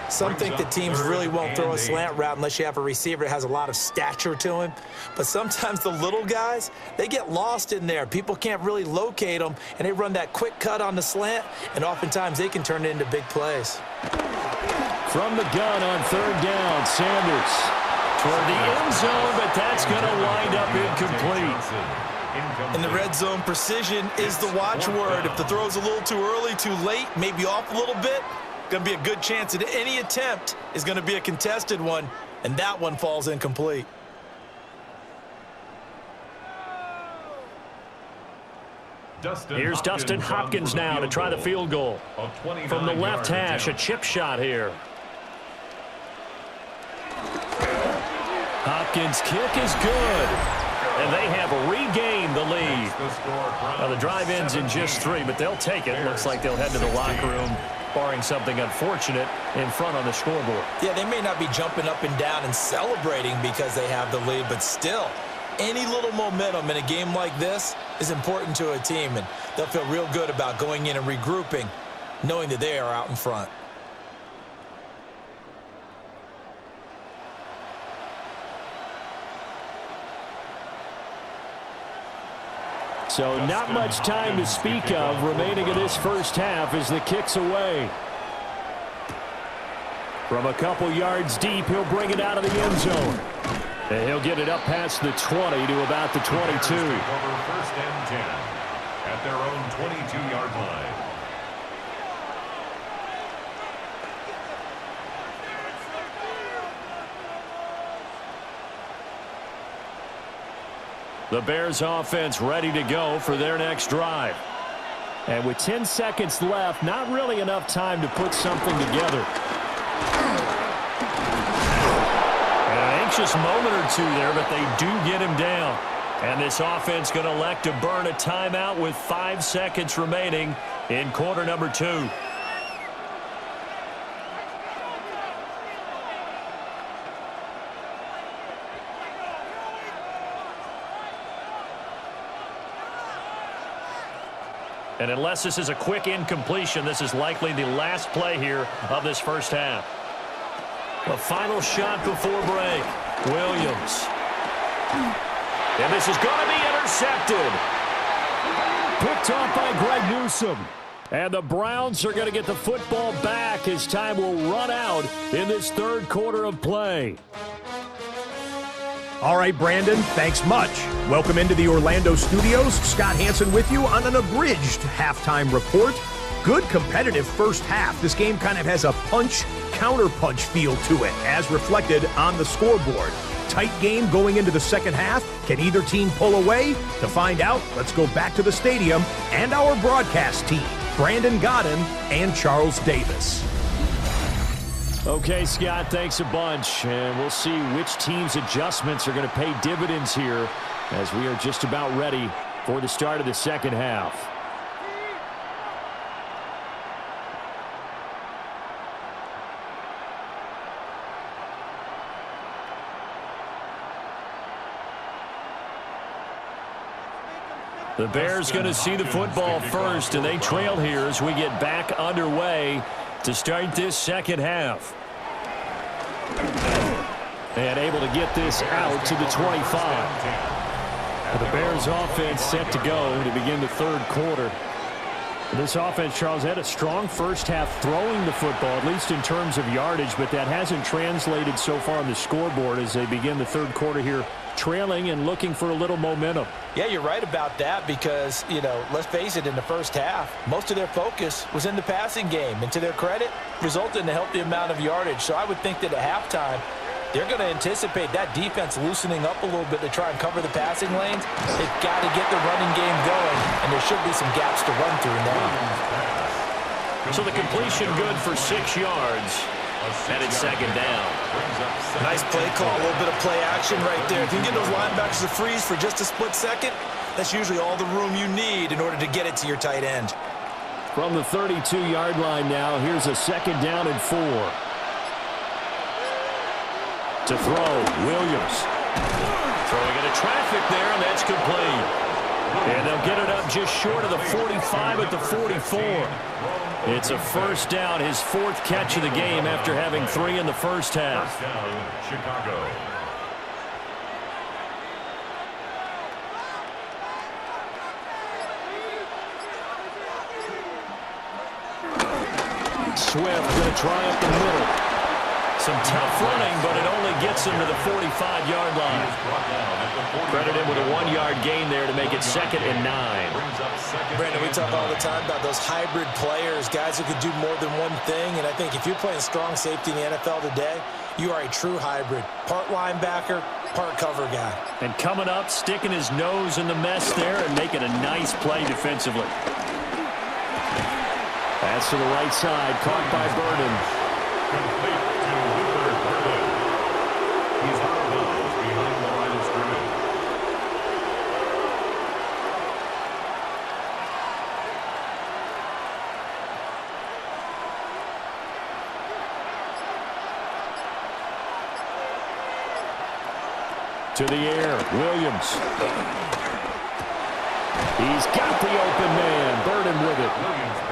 Some think that teams really won't throw a slant route unless you have a receiver that has a lot of stature to him. But sometimes the little guys, they get lost in there. People can't really locate them, and they run that quick cut on the slant, and oftentimes they can turn it into big plays.
From the gun on 3rd down, Sanders. Toward the end zone, but that's going to wind up incomplete.
In the red zone, precision is the watchword. If the throw's a little too early, too late, maybe off a little bit, going to be a good chance that any attempt is going to be a contested one, and that one falls incomplete.
Here's Dustin Hopkins now to try the field goal. From the left hash, a chip shot here. Hopkins' kick is good. And they have regained the lead. Now the drive ends in just 3, but they'll take it. Looks like they'll head to the locker room, barring something unfortunate, in front on the scoreboard.
Yeah, they may not be jumping up and down and celebrating because they have the lead, but still, any little momentum in a game like this is important to a team, and they'll feel real good about going in and regrouping, knowing that they are out in front.
So not much time to speak of remaining in this first half as the kick's away. From a couple yards deep, he'll bring it out of the end zone. And he'll get it up past the 20 to about the 22.
First and 10 at their own 22-yard line.
The Bears offense ready to go for their next drive. And with 10 seconds left, not really enough time to put something together. An anxious moment or two there, but they do get him down. And this offense going to elect to burn a timeout with 5 seconds remaining in quarter number 2. And unless this is a quick incompletion, this is likely the last play here of this first half. The final shot before break. Williams. And this is going to be intercepted. Picked off by Greg Newsome. And the Browns are going to get the football back as time will run out in this third quarter of play.
All right, Brandon, thanks much. Welcome into the Orlando studios. Scott Hansen with you on an abridged halftime report. Good competitive first half. This game kind of has a punch-counter-punch feel to it, as reflected on the scoreboard. Tight game going into the second half. Can either team pull away? To find out, let's go back to the stadium and our broadcast team, Brandon Godden and Charles Davis.
Okay, Scott, thanks a bunch. And we'll see which team's adjustments are going to pay dividends here as we are just about ready for the start of the second half. The Bears going to see the football first, and they trail here as we get back underway to start this second half. And able to get this out to the 25. The Bears offense set to go to begin the third quarter. This offense, Charles, had a strong first half throwing the football, at least in terms of yardage, but that hasn't translated so far on the scoreboard as they begin the third quarter here, trailing and looking for a little momentum.
Yeah, you're right about that because, let's face it, in the first half, most of their focus was in the passing game. And to their credit, resulted in a healthy amount of yardage. So I would think that at halftime, they're going to anticipate that defense loosening up a little bit to try and cover the passing lanes. They've got to get the running game going, and there should be some gaps to run through now.
So the completion good for 6 yards. And it's second down.
Nice play call, a little bit of play action right there. If you can get those linebackers to freeze for just a split second, that's usually all the room you need in order to get it to your tight end.
From the 32-yard line now, here's a second down and 4. To throw, Williams. Throwing into traffic there, and that's complete. And they'll get it up just short of the 45 at the 44. It's a first down, his 4th catch of the game after having 3 in the first half.
First down, Chicago.
Swift going to try up the middle. Some tough running, but it only gets him to the 45-yard line. Credit him with a 1-yard gain there to make it 2nd and 9.
Brandon, we talk all the time about those hybrid players, guys who could do more than one thing. And I think if you're playing strong safety in the NFL today, you are a true hybrid. Part linebacker, part cover guy.
And coming up, sticking his nose in the mess there and making a nice play defensively. Pass to the right side, caught by Burden.
Complete to Woodward Burden. He's out of bounds behind the line of scrimmage.
To the air, Williams. He's got the open man. Burden with it.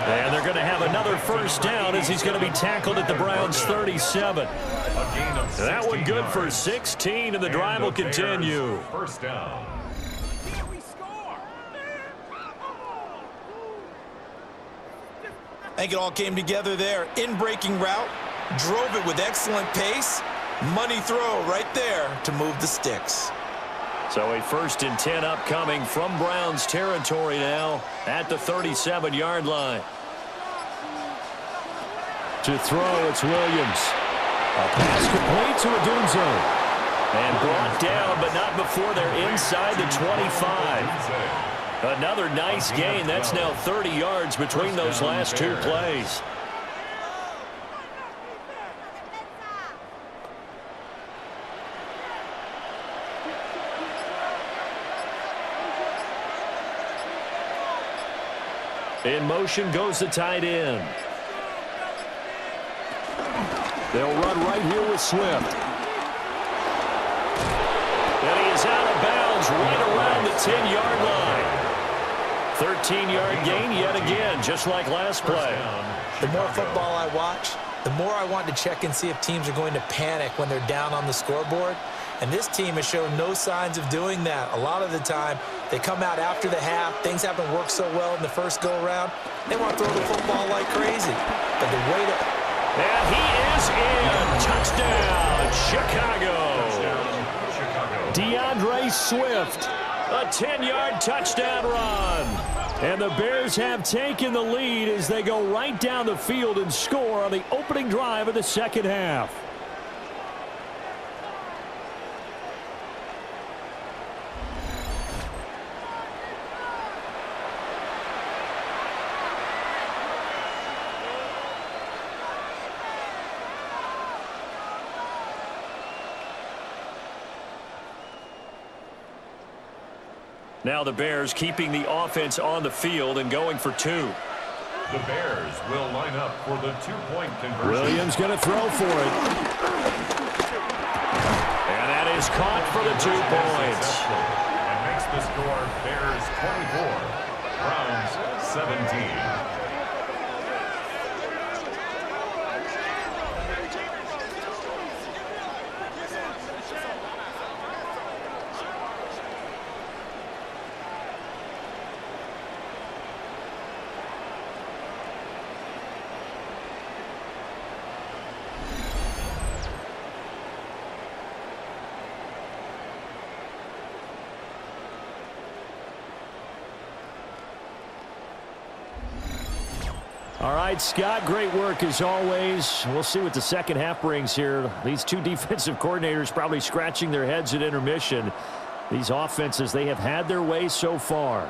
And they're going to have another first down as he's going to be tackled at the Browns' 37. That one good for 16, and the drive will continue.
First down.
I think it all came together there. In-breaking route, drove it with excellent pace. Money throw right there to move the sticks.
So a 1st and 10 upcoming from Browns territory now at the 37-yard line. To throw, it's Williams. A pass complete to Odunze. And brought down, but not before they're inside the 25. Another nice gain. That's now 30 yards between those last 2 plays. In motion goes the tight end. They'll run right here with Swift. And he is out of bounds right around the 10-yard line. 13-yard gain yet again, just like last play.
The more football I watch, the more I want to check and see if teams are going to panic when they're down on the scoreboard. And this team has shown no signs of doing that. A lot of the time, they come out after the half. Things haven't worked so well in the first go-around. They want to throw the football like crazy. But the way to...
And he is in. Touchdown, Chicago.
Chicago.
Swift. A 10-yard touchdown run. And the Bears have taken the lead as they go right down the field and score on the opening drive of the second half. Now the Bears keeping the offense on the field and going for two.
The Bears will line up for the two-point conversion.
Williams going to throw for it. And that is caught for the 2 points.
And makes the score Bears 24, Browns 17.
All right, Scott, great work as always. We'll see what the second half brings here. These two defensive coordinators probably scratching their heads at intermission. These offenses, they have had their way so far.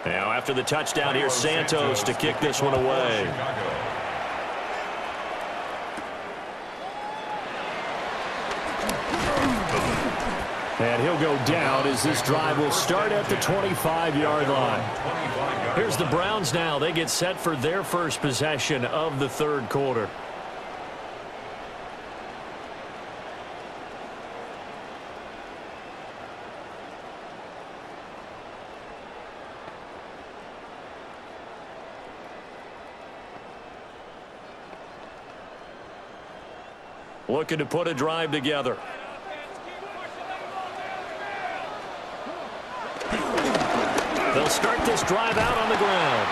Now, after the touchdown, here's Santos to kick this one away. And he'll go down as this drive will start at the 25-yard line. Here's the Browns now. They get set for their first possession of the third quarter. Looking to put a drive together. They'll start this drive out on the ground.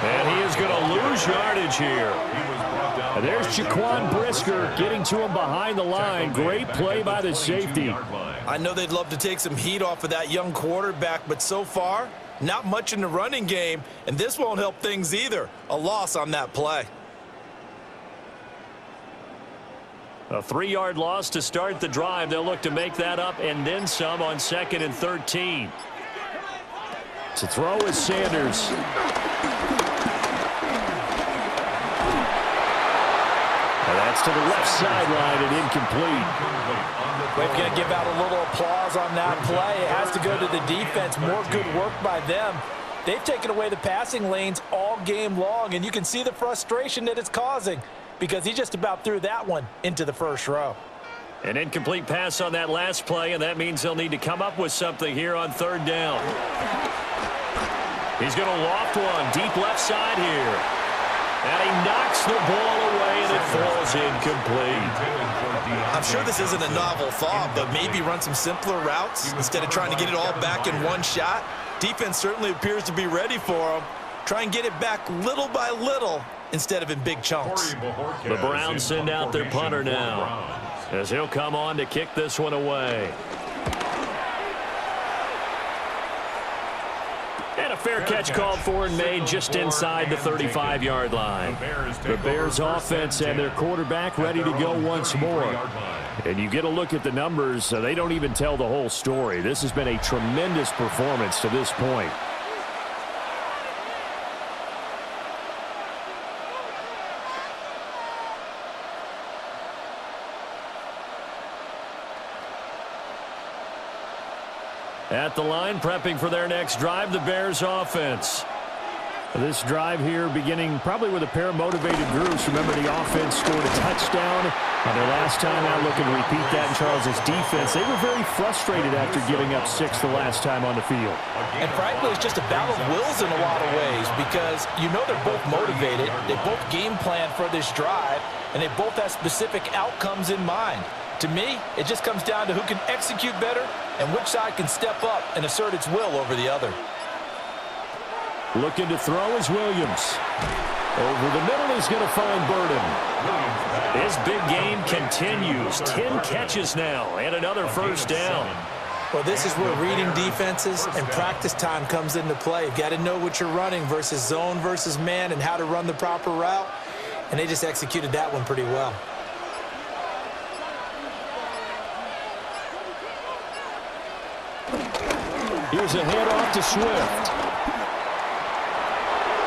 And he is going to lose yardage here. And there's Jaquan Brisker getting to him behind the line. Great play by the safety.
I know they'd love to take some heat off of that young quarterback, but so far, not much in the running game, and this won't help things either. A loss on that play.
A 3-yard loss to start the drive. They'll look to make that up and then some on 2nd and 13. To throw is Sanders. And that's to the left sideline and incomplete.
We've got to give out a little applause on that play. It has to go to the defense. More good work by them. They've taken away the passing lanes all game long, and you can see the frustration that it's causing because he just about threw that one into the first row.
An incomplete pass on that last play, and that means they'll need to come up with something here on 3rd down. He's going to loft one deep left side here. And he knocks the ball away, and it falls incomplete.
I'm sure this isn't a novel thought, but maybe run some simpler routes instead of trying to get it all back in one shot. Defense certainly appears to be ready for him. Try and get it back little by little instead of in big chunks.
The Browns send out their punter now as he'll come on to kick this one away. And a fair catch called for and made just inside the 35-yard line. The Bears offense and their quarterback ready to go once more. And you get a look at the numbers, they don't even tell the whole story. This has been a tremendous performance to this point. At the line, prepping for their next drive, the Bears offense. This drive here beginning probably with a pair of motivated groups. Remember, the offense scored a touchdown on their last time out. Looking to repeat that in Charles's defense. They were very frustrated after giving up 6 the last time on the field.
And frankly, it's just a battle of wills in a lot of ways because you know they're both motivated. They both game plan for this drive, and they both have specific outcomes in mind. To me, it just comes down to who can execute better and which side can step up and assert its will over the other.
Looking to throw is Williams. Over the middle is going to find Burden. His big game continues. 10 catches now and another first down.
Well, this is where reading defenses and practice time comes into play. You've got to know what you're running versus zone versus man and how to run the proper route. And they just executed that one pretty well.
Here's a handoff to Swift.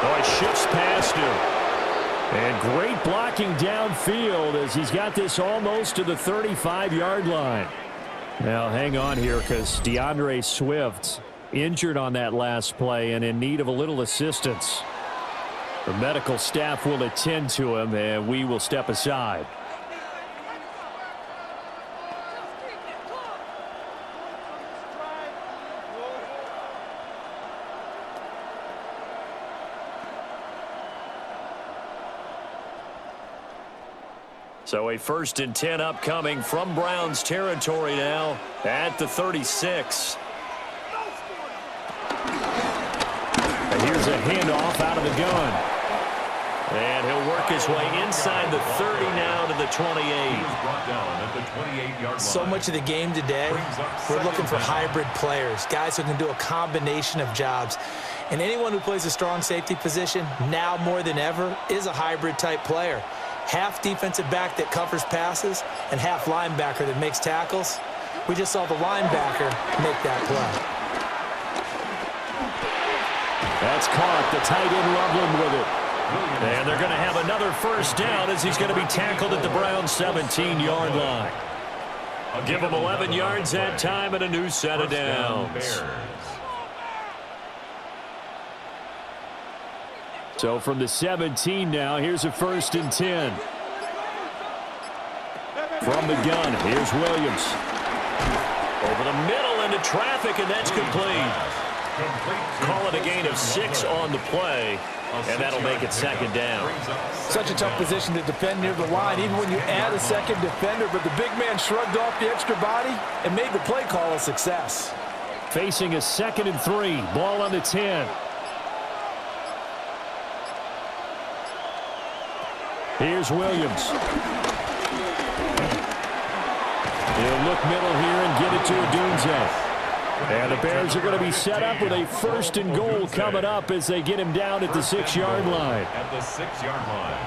Oh, he shifts past him. And great blocking downfield as he's got this almost to the 35-yard line. Now, hang on here because DeAndre Swift injured on that last play and in need of a little assistance. The medical staff will attend to him, and we will step aside. So a 1st and 10 upcoming from Browns territory now at the 36. And here's a handoff out of the gun. And he'll work his way inside the 30 now to the 28.
So much of the game today, we're looking for hybrid players, guys who can do a combination of jobs. And anyone who plays a strong safety position, now more than ever, is a hybrid type player. Half defensive back that covers passes and half linebacker that makes tackles. We just saw the linebacker make that play.
That's caught. The tight end Loveland with it. And they're going to have another first down as he's going to be tackled at the Browns' 17-yard line. Give him 11 yards that time and a new set of downs. So from the 17 now, here's a 1st and 10. From the gun, here's Williams. Over the middle into traffic, and that's complete. Call it a gain of 6 on the play, and that'll make it 2nd down.
Such a tough position to defend near the line, even when you add a second defender, but the big man shrugged off the extra body and made the play call a success.
Facing a 2nd and 3, ball on the 10. Here's Williams. He'll look middle here and get it to Odunze. And the Bears are going to be set up with a 1st and goal coming up as they get him down at the 6-yard line.
At the 6-yard line.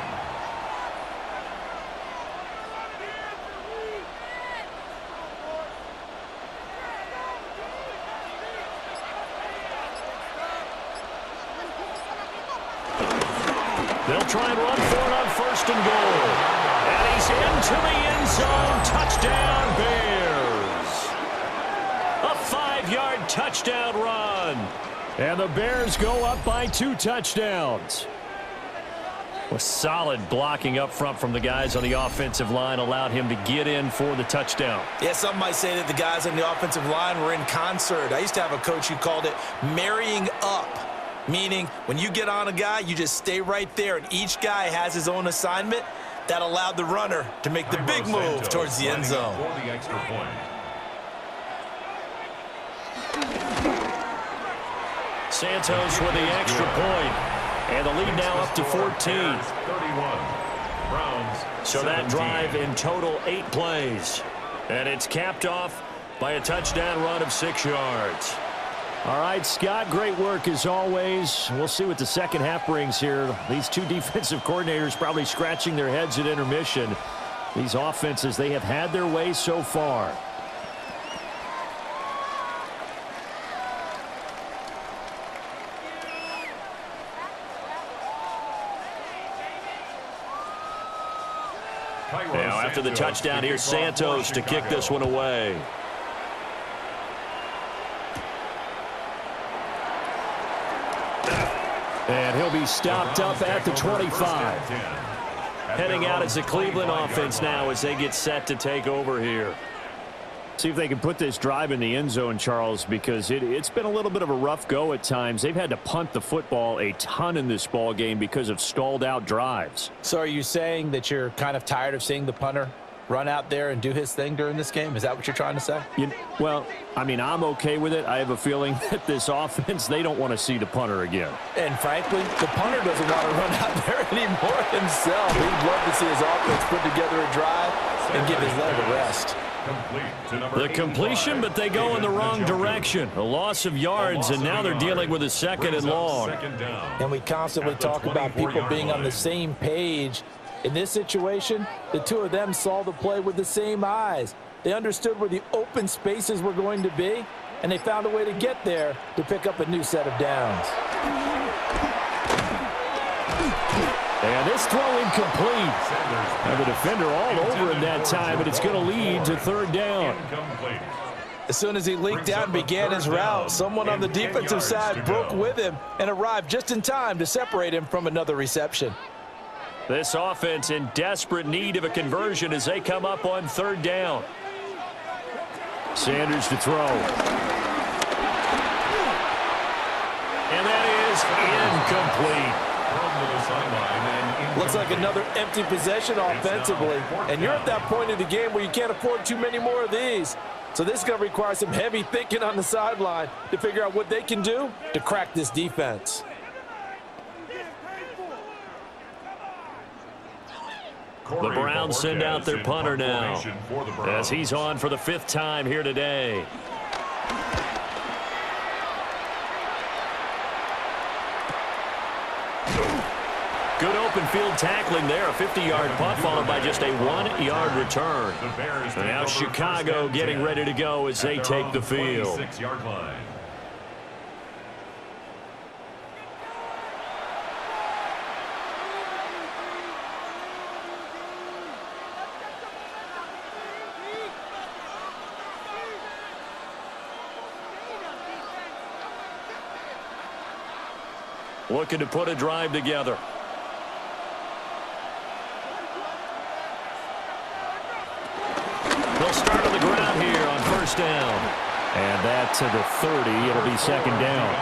They'll try and run for it on 1st and goal. And he's into the end zone. Touchdown, Bears. A 5-yard touchdown run. And the Bears go up by 2 touchdowns. With solid blocking up front from the guys on the offensive line allowed him to get in for the touchdown.
Yeah, some might say that the guys on the offensive line were in concert. I used to have a coach who called it marrying up. Meaning, when you get on a guy, you just stay right there, and each guy has his own assignment. That allowed the runner to make the big move towards the end zone.
For the extra point.
Santos with the extra point. And the lead now up to 14.
31. Browns.
So
17.
that drive in total 8 plays. And it's capped off by a touchdown run of 6 yards. All right, Scott, great work as always. We'll see what the second half brings here. These 2 defensive coordinators probably scratching their heads at intermission. These offenses, they have had their way so far. Now, after the touchdown, here's Santos to kick this one away. And he'll be stopped up at the 25. Heading out as the Cleveland offense now as they get set to take over here. See if they can put this drive in the end zone, Charles, because it's been a little bit of a rough go at times. They've had to punt the football a ton in this ball game because of stalled out drives.
So are you saying that you're kind of tired of seeing the punter run out there and do his thing during this game? Is that what you're trying to say?
Well, I mean, I'm okay with it. I have a feeling that this offense, they don't want to see the punter again.
And frankly, the punter doesn't want to run out there anymore himself. He'd love to see his offense put together a drive and give his leg a rest.
The completion, but they go in the wrong direction. A loss of yards, and now they're dealing with a second and long.
And we constantly talk about people being on the same page. In this situation, the two of them saw the play with the same eyes. They understood where the open spaces were going to be, and they found a way to get there to pick up a new set of downs.
And this throw incomplete. And the defender all over him that time, and it's going to lead to third down.
As soon as he leaked out and began his route, someone on the defensive side broke with him and arrived just in time to separate him from another reception.
This offense in desperate need of a conversion as they come up on third down. Sanders to throw. And that is incomplete.
Looks like another empty possession offensively. And you're at that point in the game where you can't afford too many more of these. So this is going to require some heavy thinking on the sideline to figure out what they can do to crack this defense.
The Browns send out their punter now as he's on for the 5th time here today. Good open field tackling there. A 50-yard punt followed by just a 1-yard return. And now Chicago getting ready to go as they take the field. Looking to put a drive together. They'll start on the ground here on first down. And that to the 30. It'll be second down.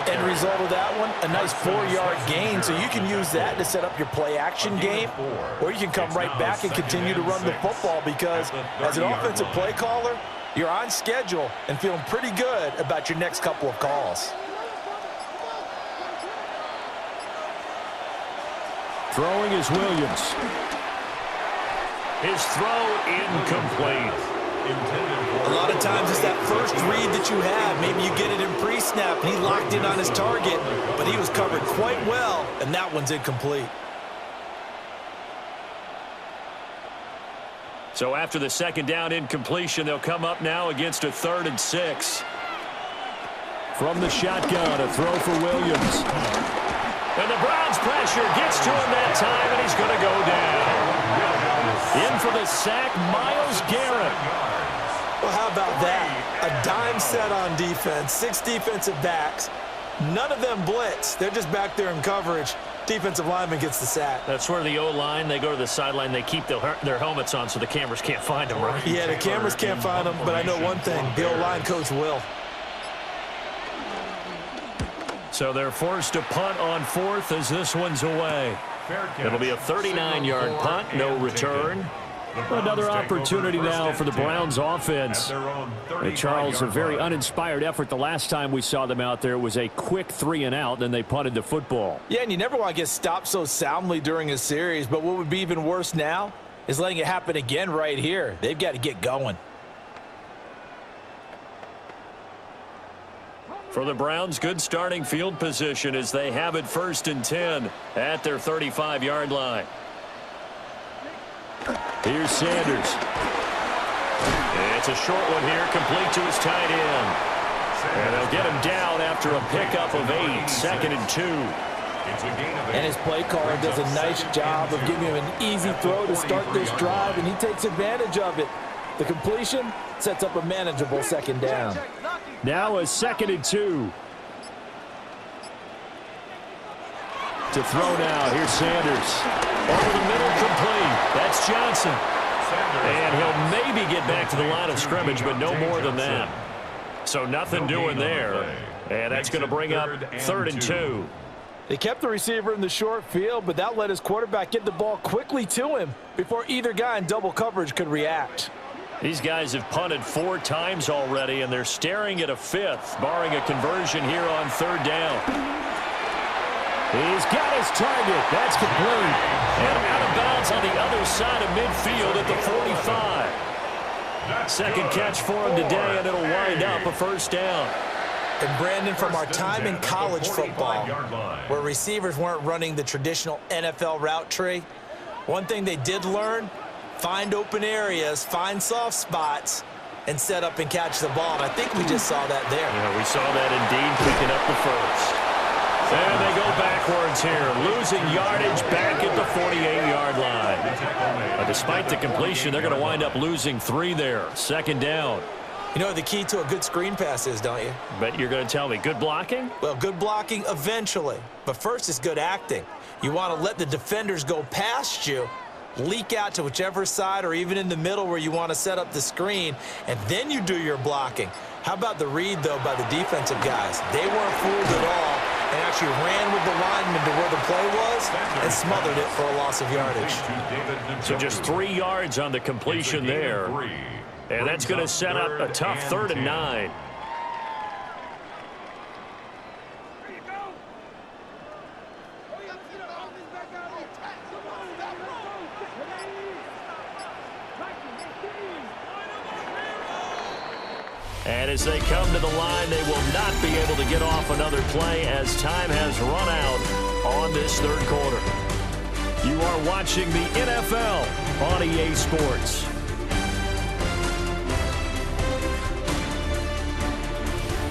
End result of that one, a nice 4-yard gain, so you can use that to set up your play-action game, or you can come right back and continue to run the football because as an offensive play caller, you're on schedule and feeling pretty good about your next couple of calls.
Throwing is Williams. His throw incomplete.
A lot of times it's that first read that you have. Maybe you get it in pre-snap and he locked in on his target, but he was covered quite well, and that one's incomplete.
So after the second down incompletion, they'll come up now against a 3rd and 6. From the shotgun, a throw for Williams. And the Browns pressure gets to him that time, and he's going to go down. In for the sack, Myles Garrett.
Well, how about that? A dime set on defense, 6 defensive backs. None of them blitz. They're just back there in coverage. Defensive lineman gets the sack.
That's where the O-line, they go to the sideline, they keep their helmets on so the cameras can't find them, right?
Yeah, the cameras can't find them, but I know one thing. The O-line coach will.
So they're forced to punt on 4th as this one's away. It'll be a 39-yard punt, no return. Another opportunity now for the Browns offense. And Charles, a very uninspired effort. The last time we saw them out there was a quick 3-and-out, then they punted the football.
Yeah, and you never want to get stopped so soundly during a series, but what would be even worse now is letting it happen again right here. They've got to get going.
For the Browns, good starting field position as they have it 1st and 10 at their 35-yard line. Here's Sanders. It's a short one here, complete to his tight end. And they'll get him down after a pickup of 8, 2nd and 2.
And his play caller does a nice job of giving him an easy throw to start this drive, and he takes advantage of it. The completion sets up a manageable 2nd down.
Now a 2nd and 2. To throw now, here's Sanders. Over the middle, complete. That's Johnson. And he'll maybe get back to the line of scrimmage, but no more than that. So nothing doing there. And that's going to bring up 3rd and 2.
They kept the receiver in the short field, but that let his quarterback get the ball quickly to him before either guy in double coverage could react.
These guys have punted 4 times already, and they're staring at a 5th, barring a conversion here on 3rd down. He's got his target. That's complete. And out of bounds on the other side of midfield at the 45. Second catch for him today, and it'll wind up a 1st down.
And Brandon, from our time in college football, where receivers weren't running the traditional NFL route tree, one thing they did learn, find open areas, find soft spots, and set up and catch the ball. And I think we just saw that there.
Yeah, we saw that indeed, picking up the 1st. And they go backwards here, losing yardage back at the 48-yard line. But despite the completion, they're going to wind up losing 3 there. 2nd down.
You know what the key to a good screen pass is, don't you?
Bet you're going to tell me. Good blocking?
Well, good blocking eventually. But first is good acting. You want to let the defenders go past you, leak out to whichever side or even in the middle where you want to set up the screen, and then you do your blocking. How about the read, though, by the defensive guys? They weren't fooled at all and actually ran with the lineman to where the play was and smothered it for a loss of yardage.
So just 3 yards on the completion there. And that's going to set up a tough 3rd and 9. And as they come to the line, they will not be able to get off another play as time has run out on this 3rd quarter. You are watching the NFL on EA Sports.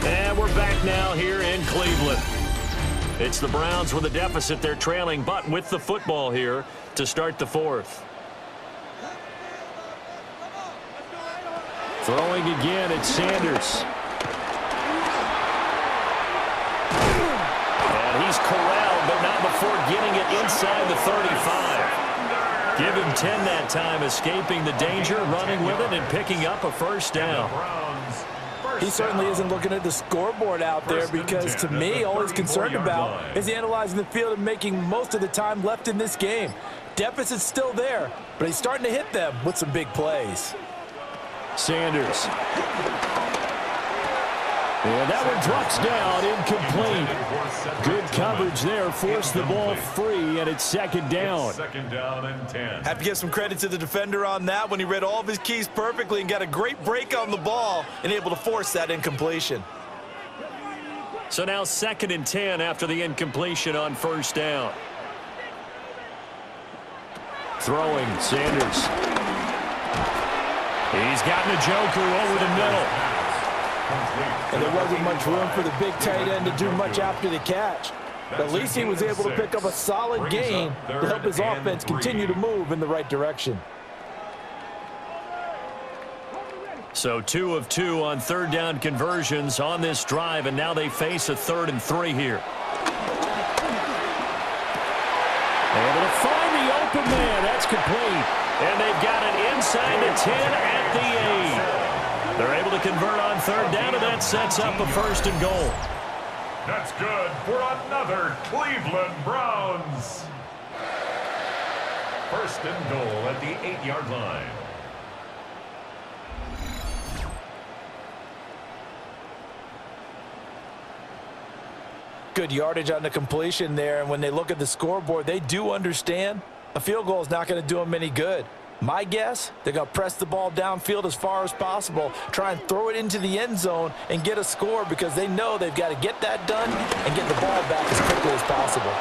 And we're back now here in Cleveland. It's the Browns with a deficit. They're trailing, but with the football here to start the 4th. Throwing again, it's Sanders. And he's corralled, but not before getting it inside the 35. Give him 10 that time, escaping the danger, running with it, and picking up a 1st down.
He certainly isn't looking at the scoreboard out there because, to me, all he's concerned about is analyzing the field and making most of the time left in this game. Deficit's still there, but he's starting to hit them with some big plays.
Sanders. And that one drops down, incomplete. Good coverage there, forced the ball free, and it's 2nd down.
2nd down and 10.
Have to give some credit to the defender on that when he read all of his keys perfectly and got a great break on the ball and able to force that incompletion.
So now 2nd and 10 after the incompletion on 1st down. Throwing, Sanders. He's got Njoku over the middle.
And there wasn't much room for the big tight end to do much after the catch. But at least he was able to pick up a solid gain to help his offense continue to move in the right direction.
So 2 of 2 on 3rd down conversions on this drive, and now they face a 3rd and 3 here. Able to find the open man. That's complete. And they've got it inside the 10 at the 8. They're able to convert on 3rd down, and that sets up a 1st and goal.
That's good for another Cleveland Browns. 1st and goal at the 8-yard line.
Good yardage on the completion there, and when they look at the scoreboard, they do understand a field goal is not going to do them any good. My guess, they're going to press the ball downfield as far as possible, try and throw it into the end zone and get a score because they know they've got to get that done and get the ball back as quickly as possible.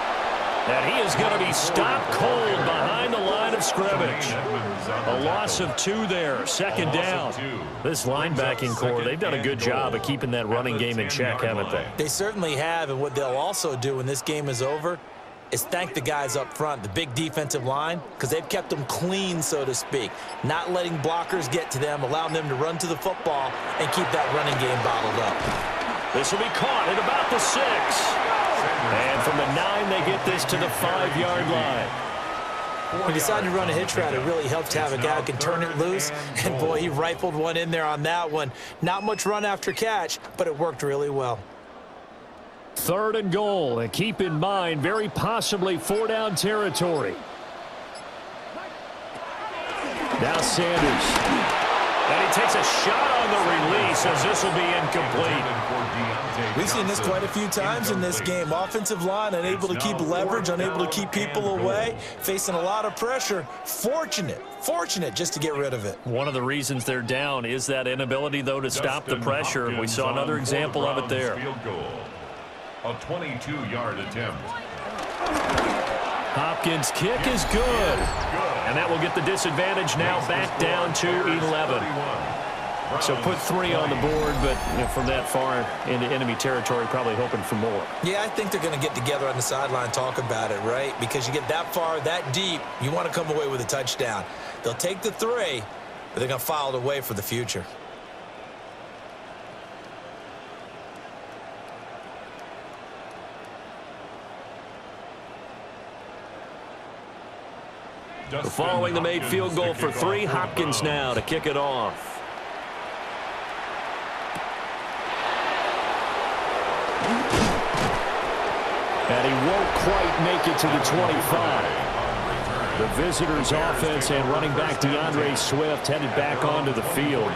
And he is going to be stopped cold behind the line of scrimmage. A loss of 2 there, 2nd down. This linebacking core, they've done a good job of keeping that running game in check, haven't they?
They certainly have, and what they'll also do when this game is over is thank the guys up front, the big defensive line, because they've kept them clean, so to speak, not letting blockers get to them, allowing them to run to the football and keep that running game bottled up.
This will be caught at about the 6. And from the 9, they get this to the 5-yard line.
When you decide to run a hitch route, it really helps to have a guy who can turn it loose, and boy, he rifled one in there on that one. Not much run after catch, but it worked really well.
3rd and goal, and keep in mind, very possibly 4-down territory. Now Sanders. And he takes a shot on the release as this will be incomplete.
We've seen this quite a few times in this game. Offensive line unable to keep leverage, unable to keep people away, facing a lot of pressure. Fortunate just to get rid of it.
One of the reasons they're down is that inability, though, to stop the pressure. We saw another example of it there.
Field goal. A 22-yard attempt.
Hopkins' kick is good. And that will get the disadvantage now back down to 11. So put 3 on the board, but from that far into enemy territory, probably hoping for more.
Yeah, I think they're going to get together on the sideline, talk about it, right? Because you get that far, that deep, you want to come away with a touchdown. They'll take the 3, but they're going to file it away for the future.
Following the made field goal for 3, Hopkins now to kick it off. And he won't quite make it to the 25. The visitors' offense and running back DeAndre Swift headed back onto the field.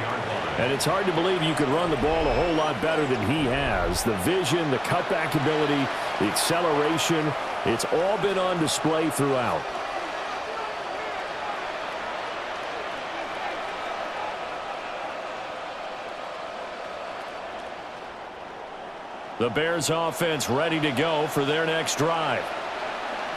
And it's hard to believe you could run the ball a whole lot better than he has. The vision, the cutback ability, the acceleration, it's all been on display throughout. The Bears offense ready to go for their next drive.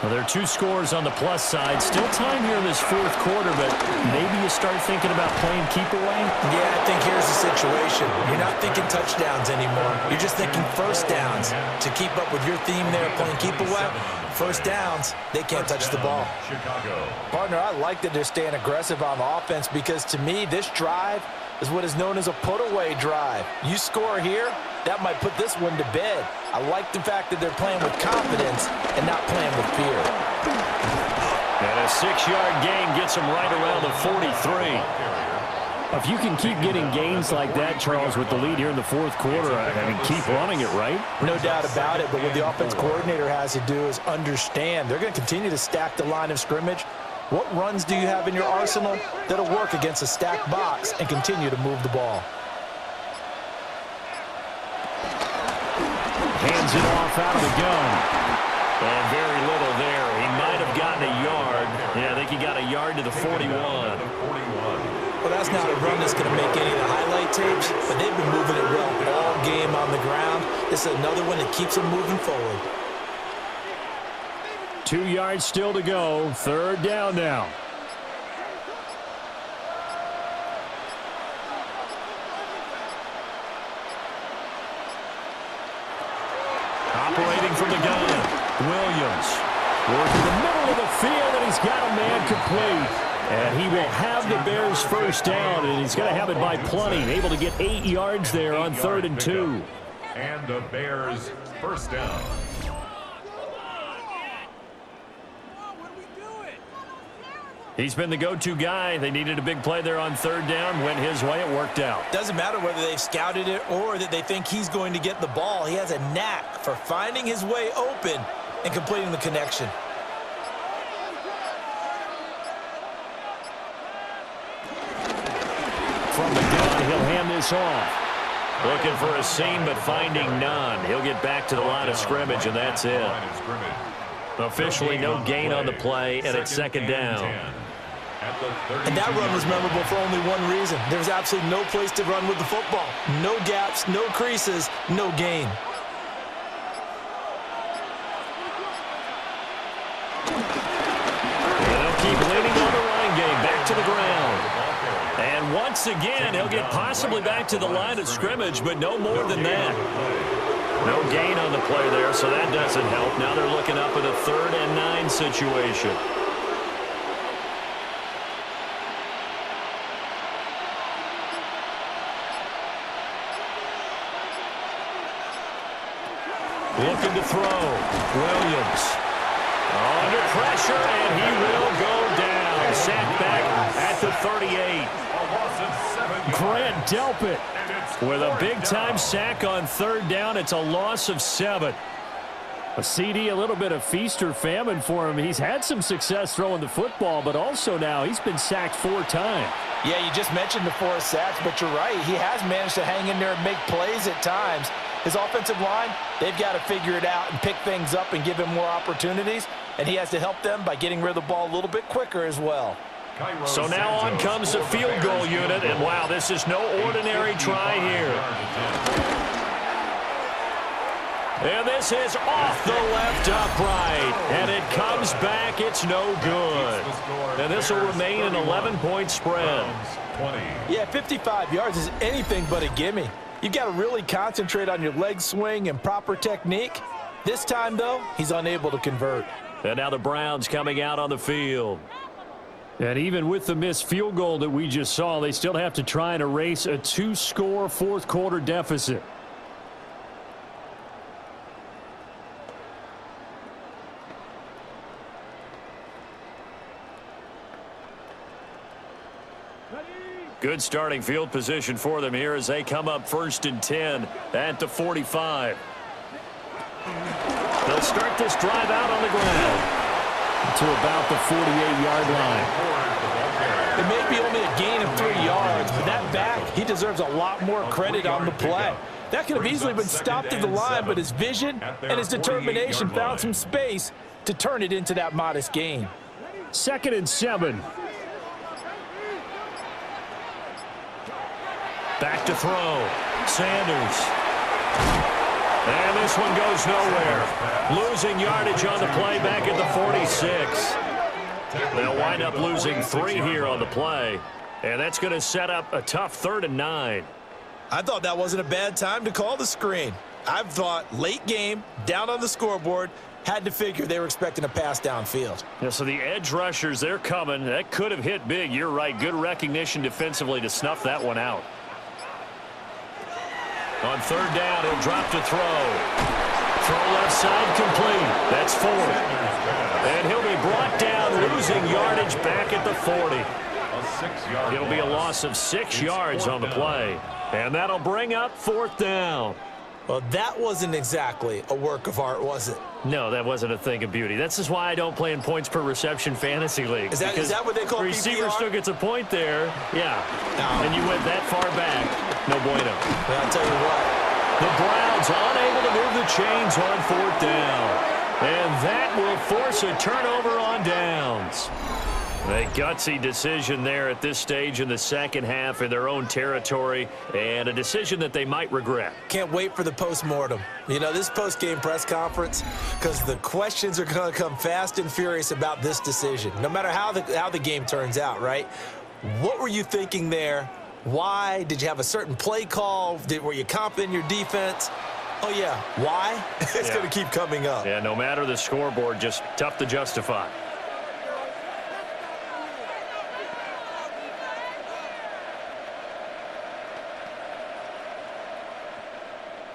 Well, there are 2 scores on the plus side. Still time here in this 4th quarter, but maybe you start thinking about playing keep away?
Yeah, I think here's the situation. You're not thinking touchdowns anymore. You're just thinking first downs. To keep up with your theme there, playing keep away, first downs, they can't touch the ball. Partner, I like that they're staying aggressive on offense because to me, this drive is what is known as a put-away drive. You score here, that might put this one to bed. I like the fact that they're playing with confidence and not playing with fear.
And a 6-yard gain gets them right around the 43. If you can keep getting gains like that, Charles, with the lead here in the 4th quarter, I mean, keep running it, right?
No doubt about it, but what the offense coordinator has to do is understand. They're going to continue to stack the line of scrimmage. What runs do you have in your arsenal that'll work against a stacked box and continue to move the ball?
Hands it off out of the gun. And very little there. He might have gotten a yard. Yeah, I think he got a yard to the 41.
Well, that's not a run that's going to make any of the highlight tapes, but they've been moving it well all game on the ground. This is another one that keeps them moving forward.
2 yards still to go. 3rd down now. Operating from the gun, Williams. Working the middle of the field, and he's got a man complete. And he will have the Bears first down, and he's going to have it by plenty. Able to get 8 yards there on 3rd and 2.
And the Bears first down.
He's been the go-to guy. They needed a big play there on 3rd down. Went his way. It worked out.
Doesn't matter whether they've scouted it or that they think he's going to get the ball. He has a knack for finding his way open and completing the connection.
From the gun, he'll hand this off. Looking for a seam, but finding none. He'll get back to the line of scrimmage, and that's it. Officially no gain on the play, and it's 2nd down.
And that run was memorable for only one reason. There's absolutely no place to run with the football. No gaps, no creases, no gain.
And they'll keep leaning on the running game. Back to the ground. And once again, he'll get possibly back to the line of scrimmage, but no more than that. No gain on the play there, so that doesn't help. Now they're looking up at a 3rd and 9 situation. Looking to throw. Williams. Under pressure, and he will go down. Sacked back at the 38. Grant Delpit With a big-time sack on third down, it's a loss of 7. A CD, a little bit of feast or famine for him. He's had some success throwing the football, but also now he's been sacked 4 times.
Yeah, you just mentioned the 4 sacks, but you're right. He has managed to hang in there and make plays at times. His offensive line, they've got to figure it out and pick things up and give him more opportunities, and he has to help them by getting rid of the ball a little bit quicker as well.
So now on comes the field goal unit, and wow, this is no ordinary try here. And this is off the left upright, and it comes back. It's no good. And this will remain an 11-point spread.
Yeah, 55 yards is anything but a gimme. You've got to really concentrate on your leg swing and proper technique. This time, though, he's unable to convert.
And now the Browns coming out on the field. And even with the missed field goal that we just saw, they still have to try and erase a 2-score fourth-quarter deficit. Good starting field position for them here as they come up 1st and 10 at the 45. They'll start this drive out on the ground to about the 48-yard line.
It may be only a gain of 3 yards, but that back, he deserves a lot more credit on the play. That could have easily been stopped at the line, but his vision and his determination found some space to turn it into that modest gain.
2nd and 7. Back to throw. Sanders. And this one goes nowhere. Losing yardage on the play back at the 46. They'll wind up losing 3 here on the play. And that's going to set up a tough 3rd and 9.
I thought that wasn't a bad time to call the screen. I've thought late game, down on the scoreboard, had to figure they were expecting a pass downfield.
Yeah, so the edge rushers, they're coming. That could have hit big. You're right. Good recognition defensively to snuff that one out. On 3rd down, he'll drop to throw. Throw left side complete. That's 4. And he'll be brought down, losing yardage back at the 40. It'll be a loss of 6 yards on the play. And that'll bring up 4th down.
Well, that wasn't exactly a work of art, was it?
No, that wasn't a thing of beauty. That's just why I don't play in points per reception fantasy league.
Is that what they call PPR?
Receiver still gets a point there. Yeah.
No.
And you went that far back. No bueno.
Well, I'll tell you what.
The Browns unable to move the chains on 4th down. And that will force a turnover on downs. A gutsy decision there at this stage in the second half in their own territory, and a decision that they might regret.
Can't wait for the postmortem. You know, this post-game press conference, because the questions are going to come fast and furious about this decision, no matter how the game turns out, right? What were you thinking there? Why? Did you have a certain play call? Were you confident in your defense? Oh, yeah. Why? It's going to keep coming up.
Yeah, no matter the scoreboard, just tough to justify.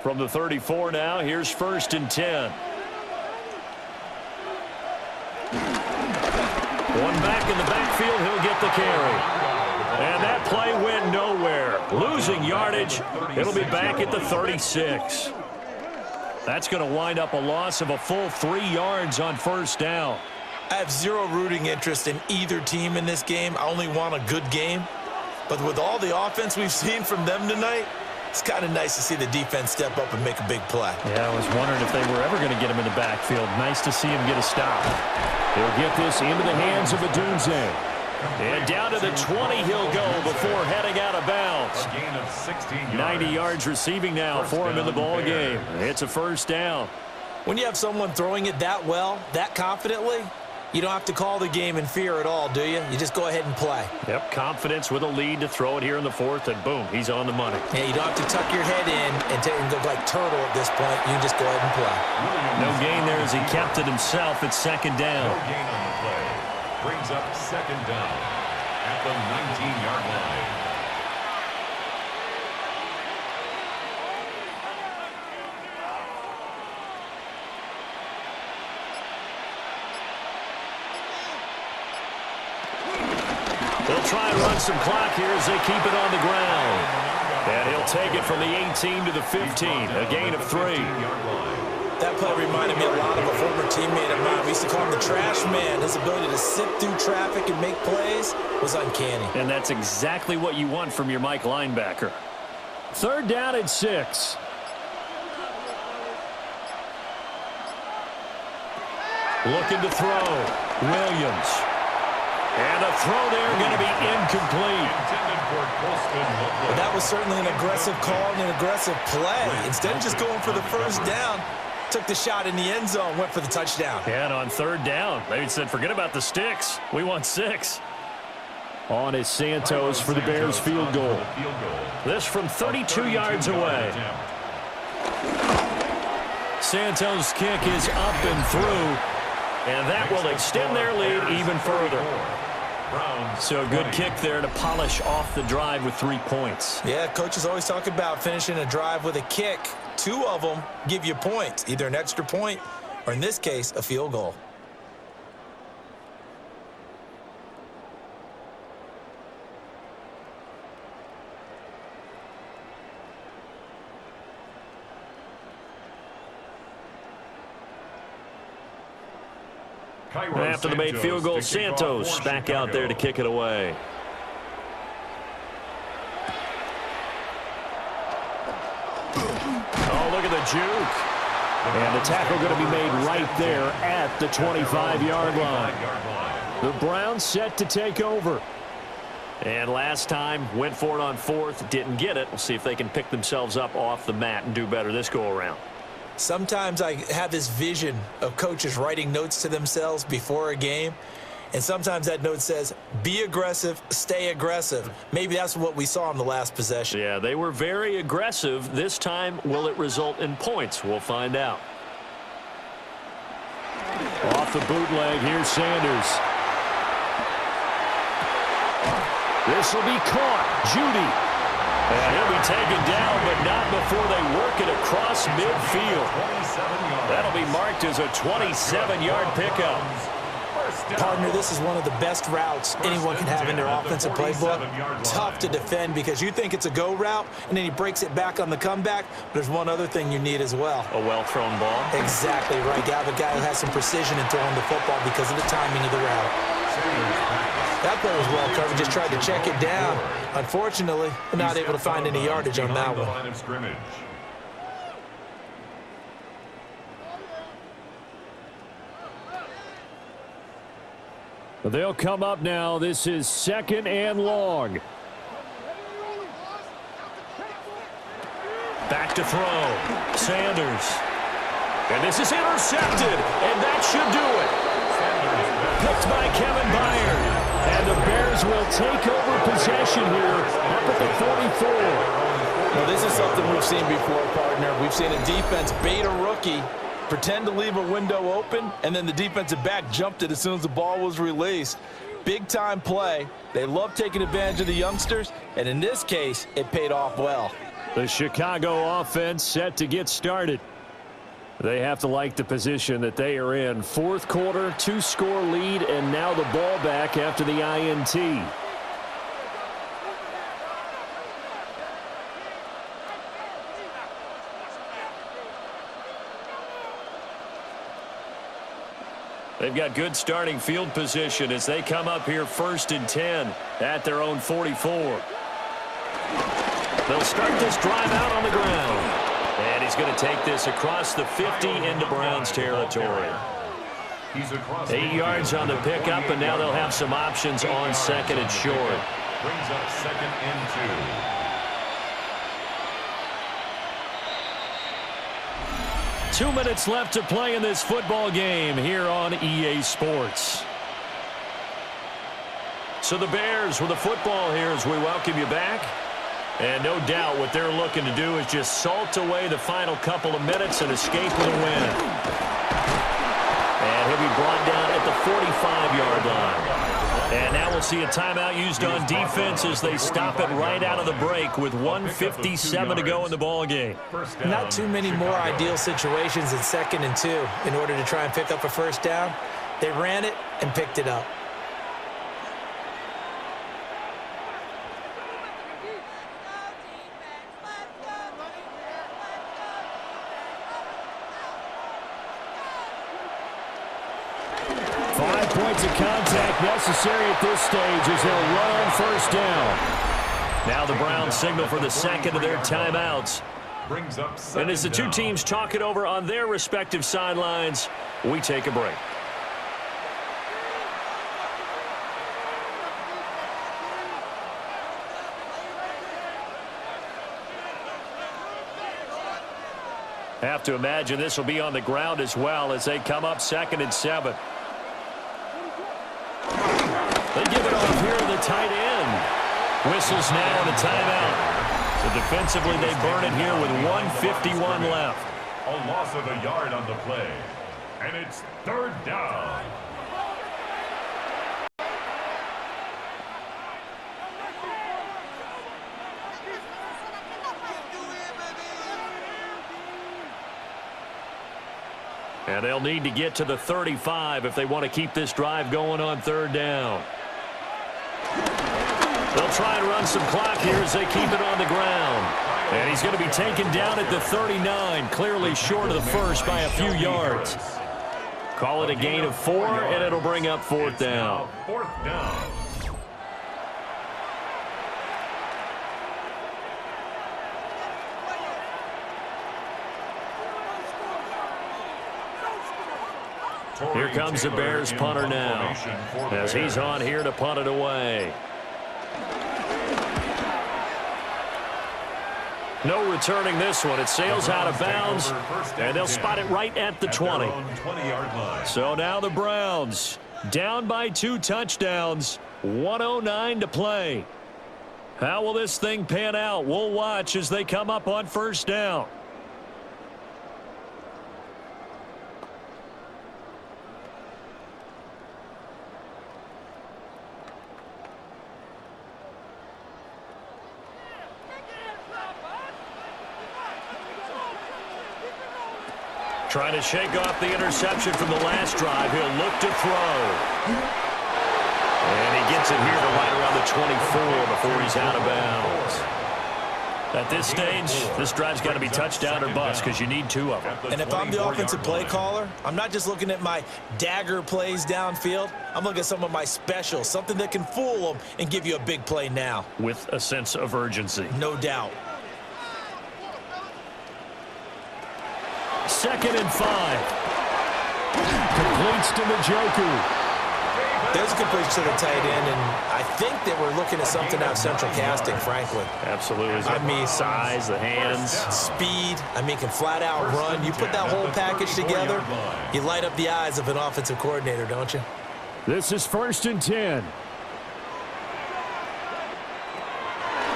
From the 34 now, here's 1st and 10. One back in the backfield, he'll get the carry. And that play went nowhere. Losing yardage, it'll be back at the 36. That's going to wind up a loss of a full 3 yards on 1st down.
I have zero rooting interest in either team in this game. I only want a good game. But with all the offense we've seen from them tonight, it's kind of nice to see the defense step up and make a big play.
Yeah, I was wondering if they were ever going to get him in the backfield. Nice to see him get a stop. He'll get this into the hands of Adunze. And down to the 20 he'll go before heading out of bounds. 90 yards receiving now for him in the ball game. It's a 1st down.
When you have someone throwing it that well, that confidently, you don't have to call the game in fear at all, do you? You just go ahead and play.
Yep, confidence with a lead to throw it here in the 4th, and boom, he's on the money.
Yeah, you don't have to tuck your head in and go like turtle at this point. You just go ahead and play.
No gain there as he kept it himself at 2nd down.
No gain on the play. Brings up 2nd down at the 19-yard line.
They'll try and run some clock here as they keep it on the ground. And he'll take it from the 18 to the 15, a gain of 3.
That play reminded me a lot of a former teammate of mine. We used to call him the trash man. His ability to sift through traffic and make plays was uncanny.
And that's exactly what you want from your Mike linebacker. 3rd down and 6. Looking to throw. Williams. And a throw there going to be incomplete.
But that was certainly an aggressive call and an aggressive play. Instead of just going for the first down, took the shot in the end zone, went for the touchdown.
And on 3rd down, they said, forget about the sticks. We want 6. On is Santos for the Bears field goal. This from 32 yards away. Santos' kick is up and through, and that will extend their lead even further. So a good kick there to polish off the drive with 3 points.
Yeah, coaches always talk about finishing a drive with a kick. 2 of them give you points, either an extra point or, in this case, a field goal.
After the made field goal, Santos back out there to kick it away. Oh, look at the juke. And the tackle going to be made right there at the 25-yard line. The Browns set to take over. And last time, went for it on 4th, didn't get it. We'll see if they can pick themselves up off the mat and do better this go-around.
Sometimes I have this vision of coaches writing notes to themselves before a game, and sometimes that note says, be aggressive, stay aggressive. Maybe that's what we saw in the last possession.
Yeah, they were very aggressive. This time, will it result in points? We'll find out. Off the bootleg, here's Sanders. This will be caught. Judy. And he'll be taken down, but not before they work it across midfield. That'll be marked as a 27-yard pickup.
Partner, this is one of the best routes anyone can have in their offensive playbook. Tough to defend because you think it's a go route, and then he breaks it back on the comeback. But there's one other thing you need as well.
A well-thrown ball.
Exactly right. You have a guy who has some precision in throwing the football because of the timing of the route. That play was well covered, just tried to check it down. Unfortunately, we're not able to find any yardage on that one.
They'll come up now. This is 2nd and long. Back to throw. Sanders. And this is intercepted, and that should do it. Picked by Kevin Byard. And the Bears will take over possession here up at the 44.
Well, this is something we've seen before, partner. We've seen a defense bait a rookie, pretend to leave a window open, and then the defensive back jumped it as soon as the ball was released. Big-time play. They love taking advantage of the youngsters, and in this case, it paid off well.
The Chicago offense set to get started. They have to like the position that they are in. 4th quarter, 2-score lead, and now the ball back after the INT. They've got good starting field position as they come up here 1st and 10 at their own 44. They'll start this drive out on the ground. And he's going to take this across the 50 into Browns territory. 8 yards on the pickup, and now they'll have some options on 2nd and short.
Brings up 2nd and
2. 2 minutes left to play in this football game here on EA Sports. So the Bears with the football here as we welcome you back. And no doubt what they're looking to do is just salt away the final couple of minutes and escape with a win. And he'll be brought down at the 45-yard line. And now we'll see a timeout used on defense as they stop it right out of the break with 1:57 to go in the ball game.
Not too many more ideal situations in 2nd and 2 in order to try and pick up a first down. They ran it and picked it up.
points of contact necessary at this stage as they'll run on first down. Now the Browns signal for the second of their timeouts. And as the two teams talk it over on their respective sidelines, we take a break. Have to imagine this will be on the ground as well as they come up 2nd and 7. They give it off here to the tight end. Whistles now on the timeout. So defensively, they burn it here with 1:51 left.
A loss of a yard on the play. And it's 3rd down.
And they'll need to get to the 35 if they want to keep this drive going on 3rd down. They'll try and run some clock here as they keep it on the ground. And he's going to be taken down at the 39, clearly short of the first by a few yards. Call it a gain of 4, and it'll bring up 4th down.
4th down.
Here comes the Bears punter now as he's on here to punt it away. No returning this one. It sails out of bounds, and they'll spot it right at the 20. So now the Browns down by 2 touchdowns, 1:09 to play. How will this thing pan out? We'll watch as they come up on 1st down. Trying to shake off the interception from the last drive. He'll look to throw. And he gets it here to right around the 24 before he's out of bounds. At this stage, this drive's got to be touchdown or bust because you need 2 of them.
And if I'm the offensive play caller, I'm not just looking at my dagger plays downfield. I'm looking at some of my specials, something that can fool them and give you a big play now.
With a sense of urgency.
No doubt.
2nd and 5. Completes to Njoku.
There's a completion to the tight end, and I think that we're looking at something out of central casting, frankly.
Absolutely.
I mean,
size, the hands.
Speed. I mean, can flat out run. You put that whole package together, you light up the eyes of an offensive coordinator, don't you?
This is 1st and 10.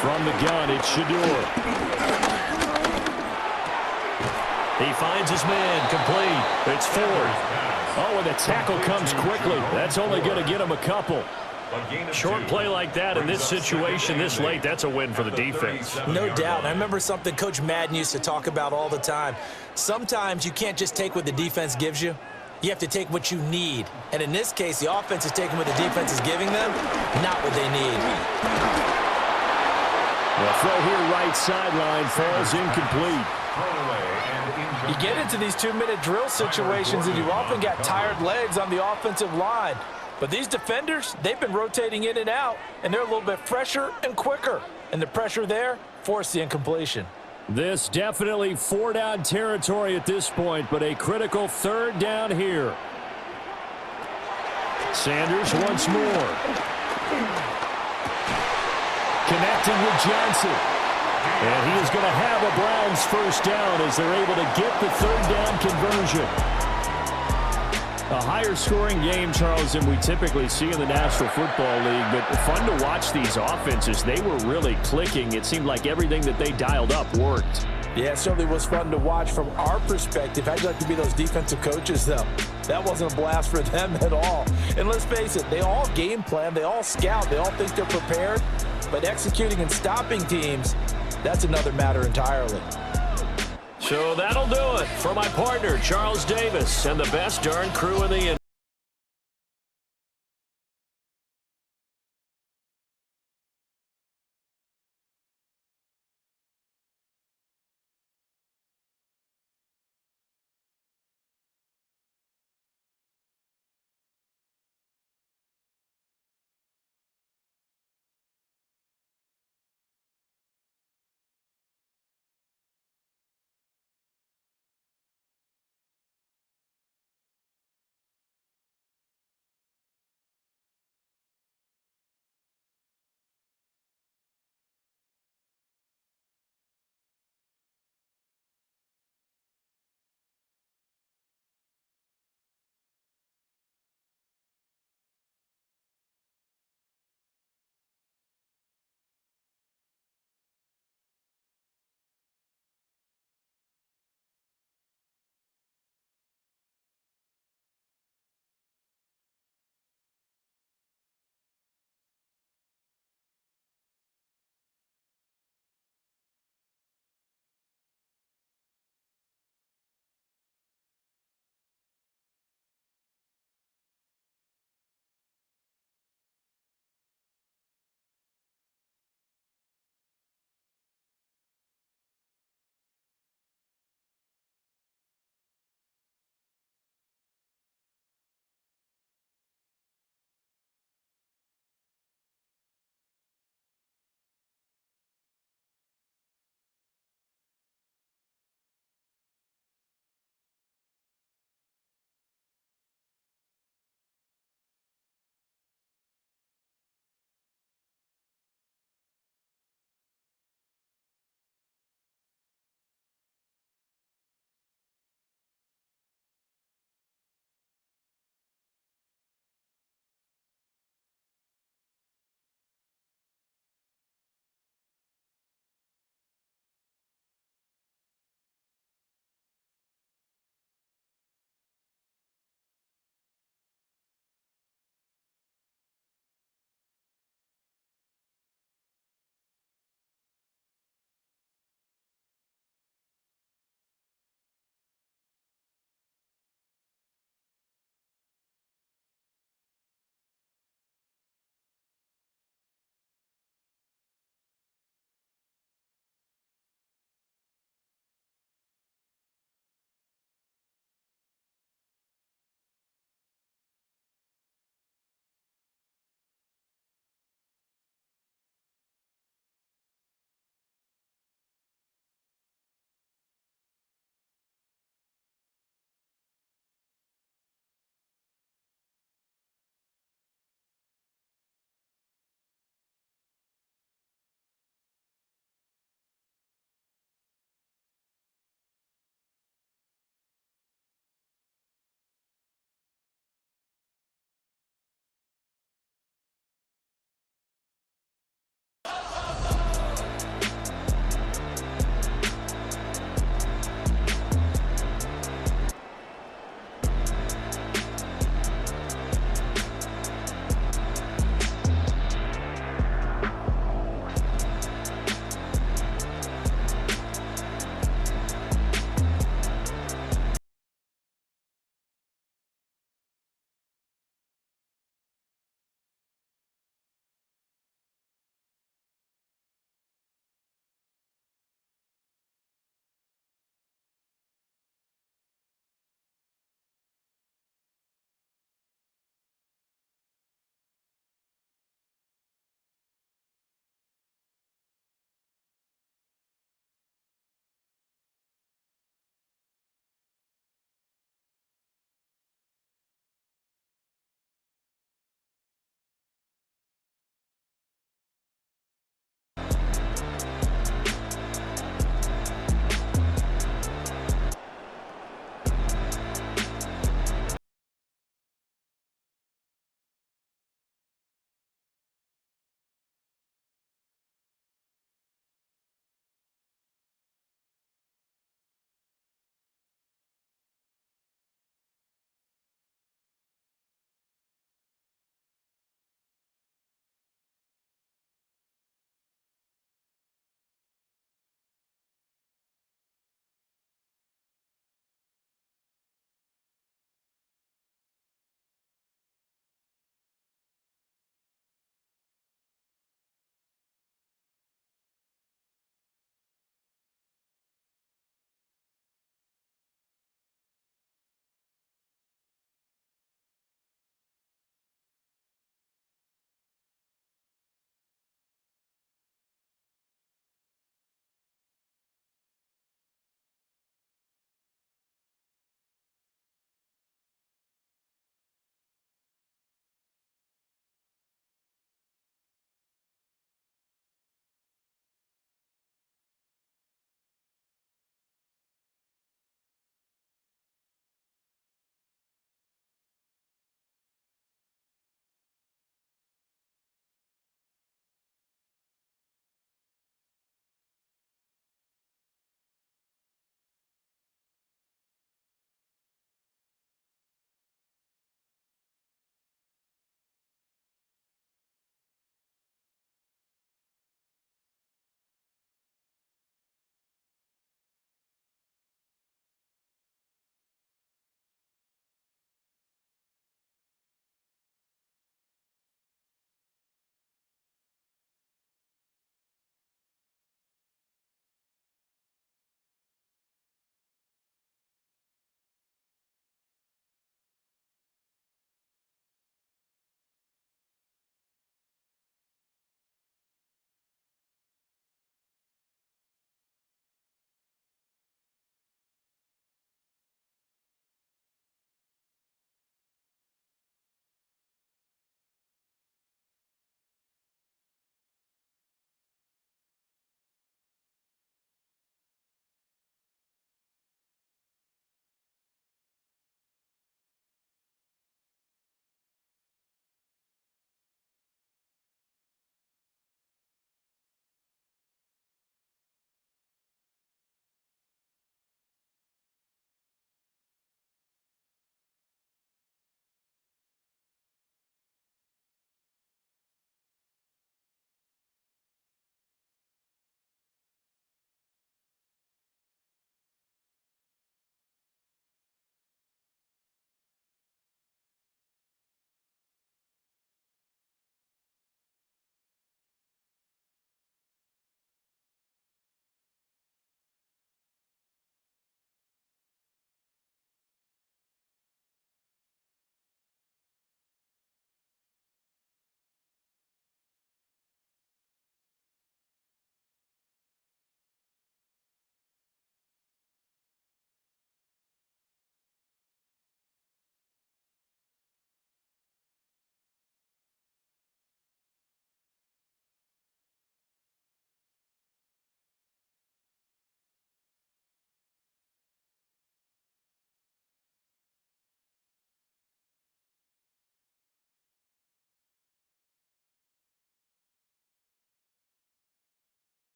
From the gun, it's Shedeur. He finds his man, complete. It's Ford. Oh, and the tackle comes quickly. That's only going to get him a couple. Short play like that in this situation this late, that's a win for the defense.
No doubt. I remember something Coach Madden used to talk about all the time. Sometimes you can't just take what the defense gives you. You have to take what you need. And in this case, the offense is taking what the defense is giving them, not what they need.
The throw here right sideline falls incomplete.
You get into these 2-minute drill situations and you often got tired legs on the offensive line. But these defenders, they've been rotating in and out, and they're a little bit fresher and quicker. And the pressure there forced the incompletion.
This definitely 4-down territory at this point, but a critical 3rd down here. Sanders once more. Connecting with Johnson. And he is going to have a Browns 1st down as they're able to get the 3rd down conversion. A higher scoring game, Charles, than we typically see in the National Football League, but fun to watch these offenses. They were really clicking. It seemed like everything that they dialed up worked.
Yeah, it certainly was fun to watch from our perspective. How'd you like to be those defensive coaches, though? That wasn't a blast for them at all. And let's face it, they all game plan, they all scout, they all think they're prepared. But executing and stopping teams, that's another matter entirely.
So that'll do it for my partner, Charles Davis, and the best darn crew in the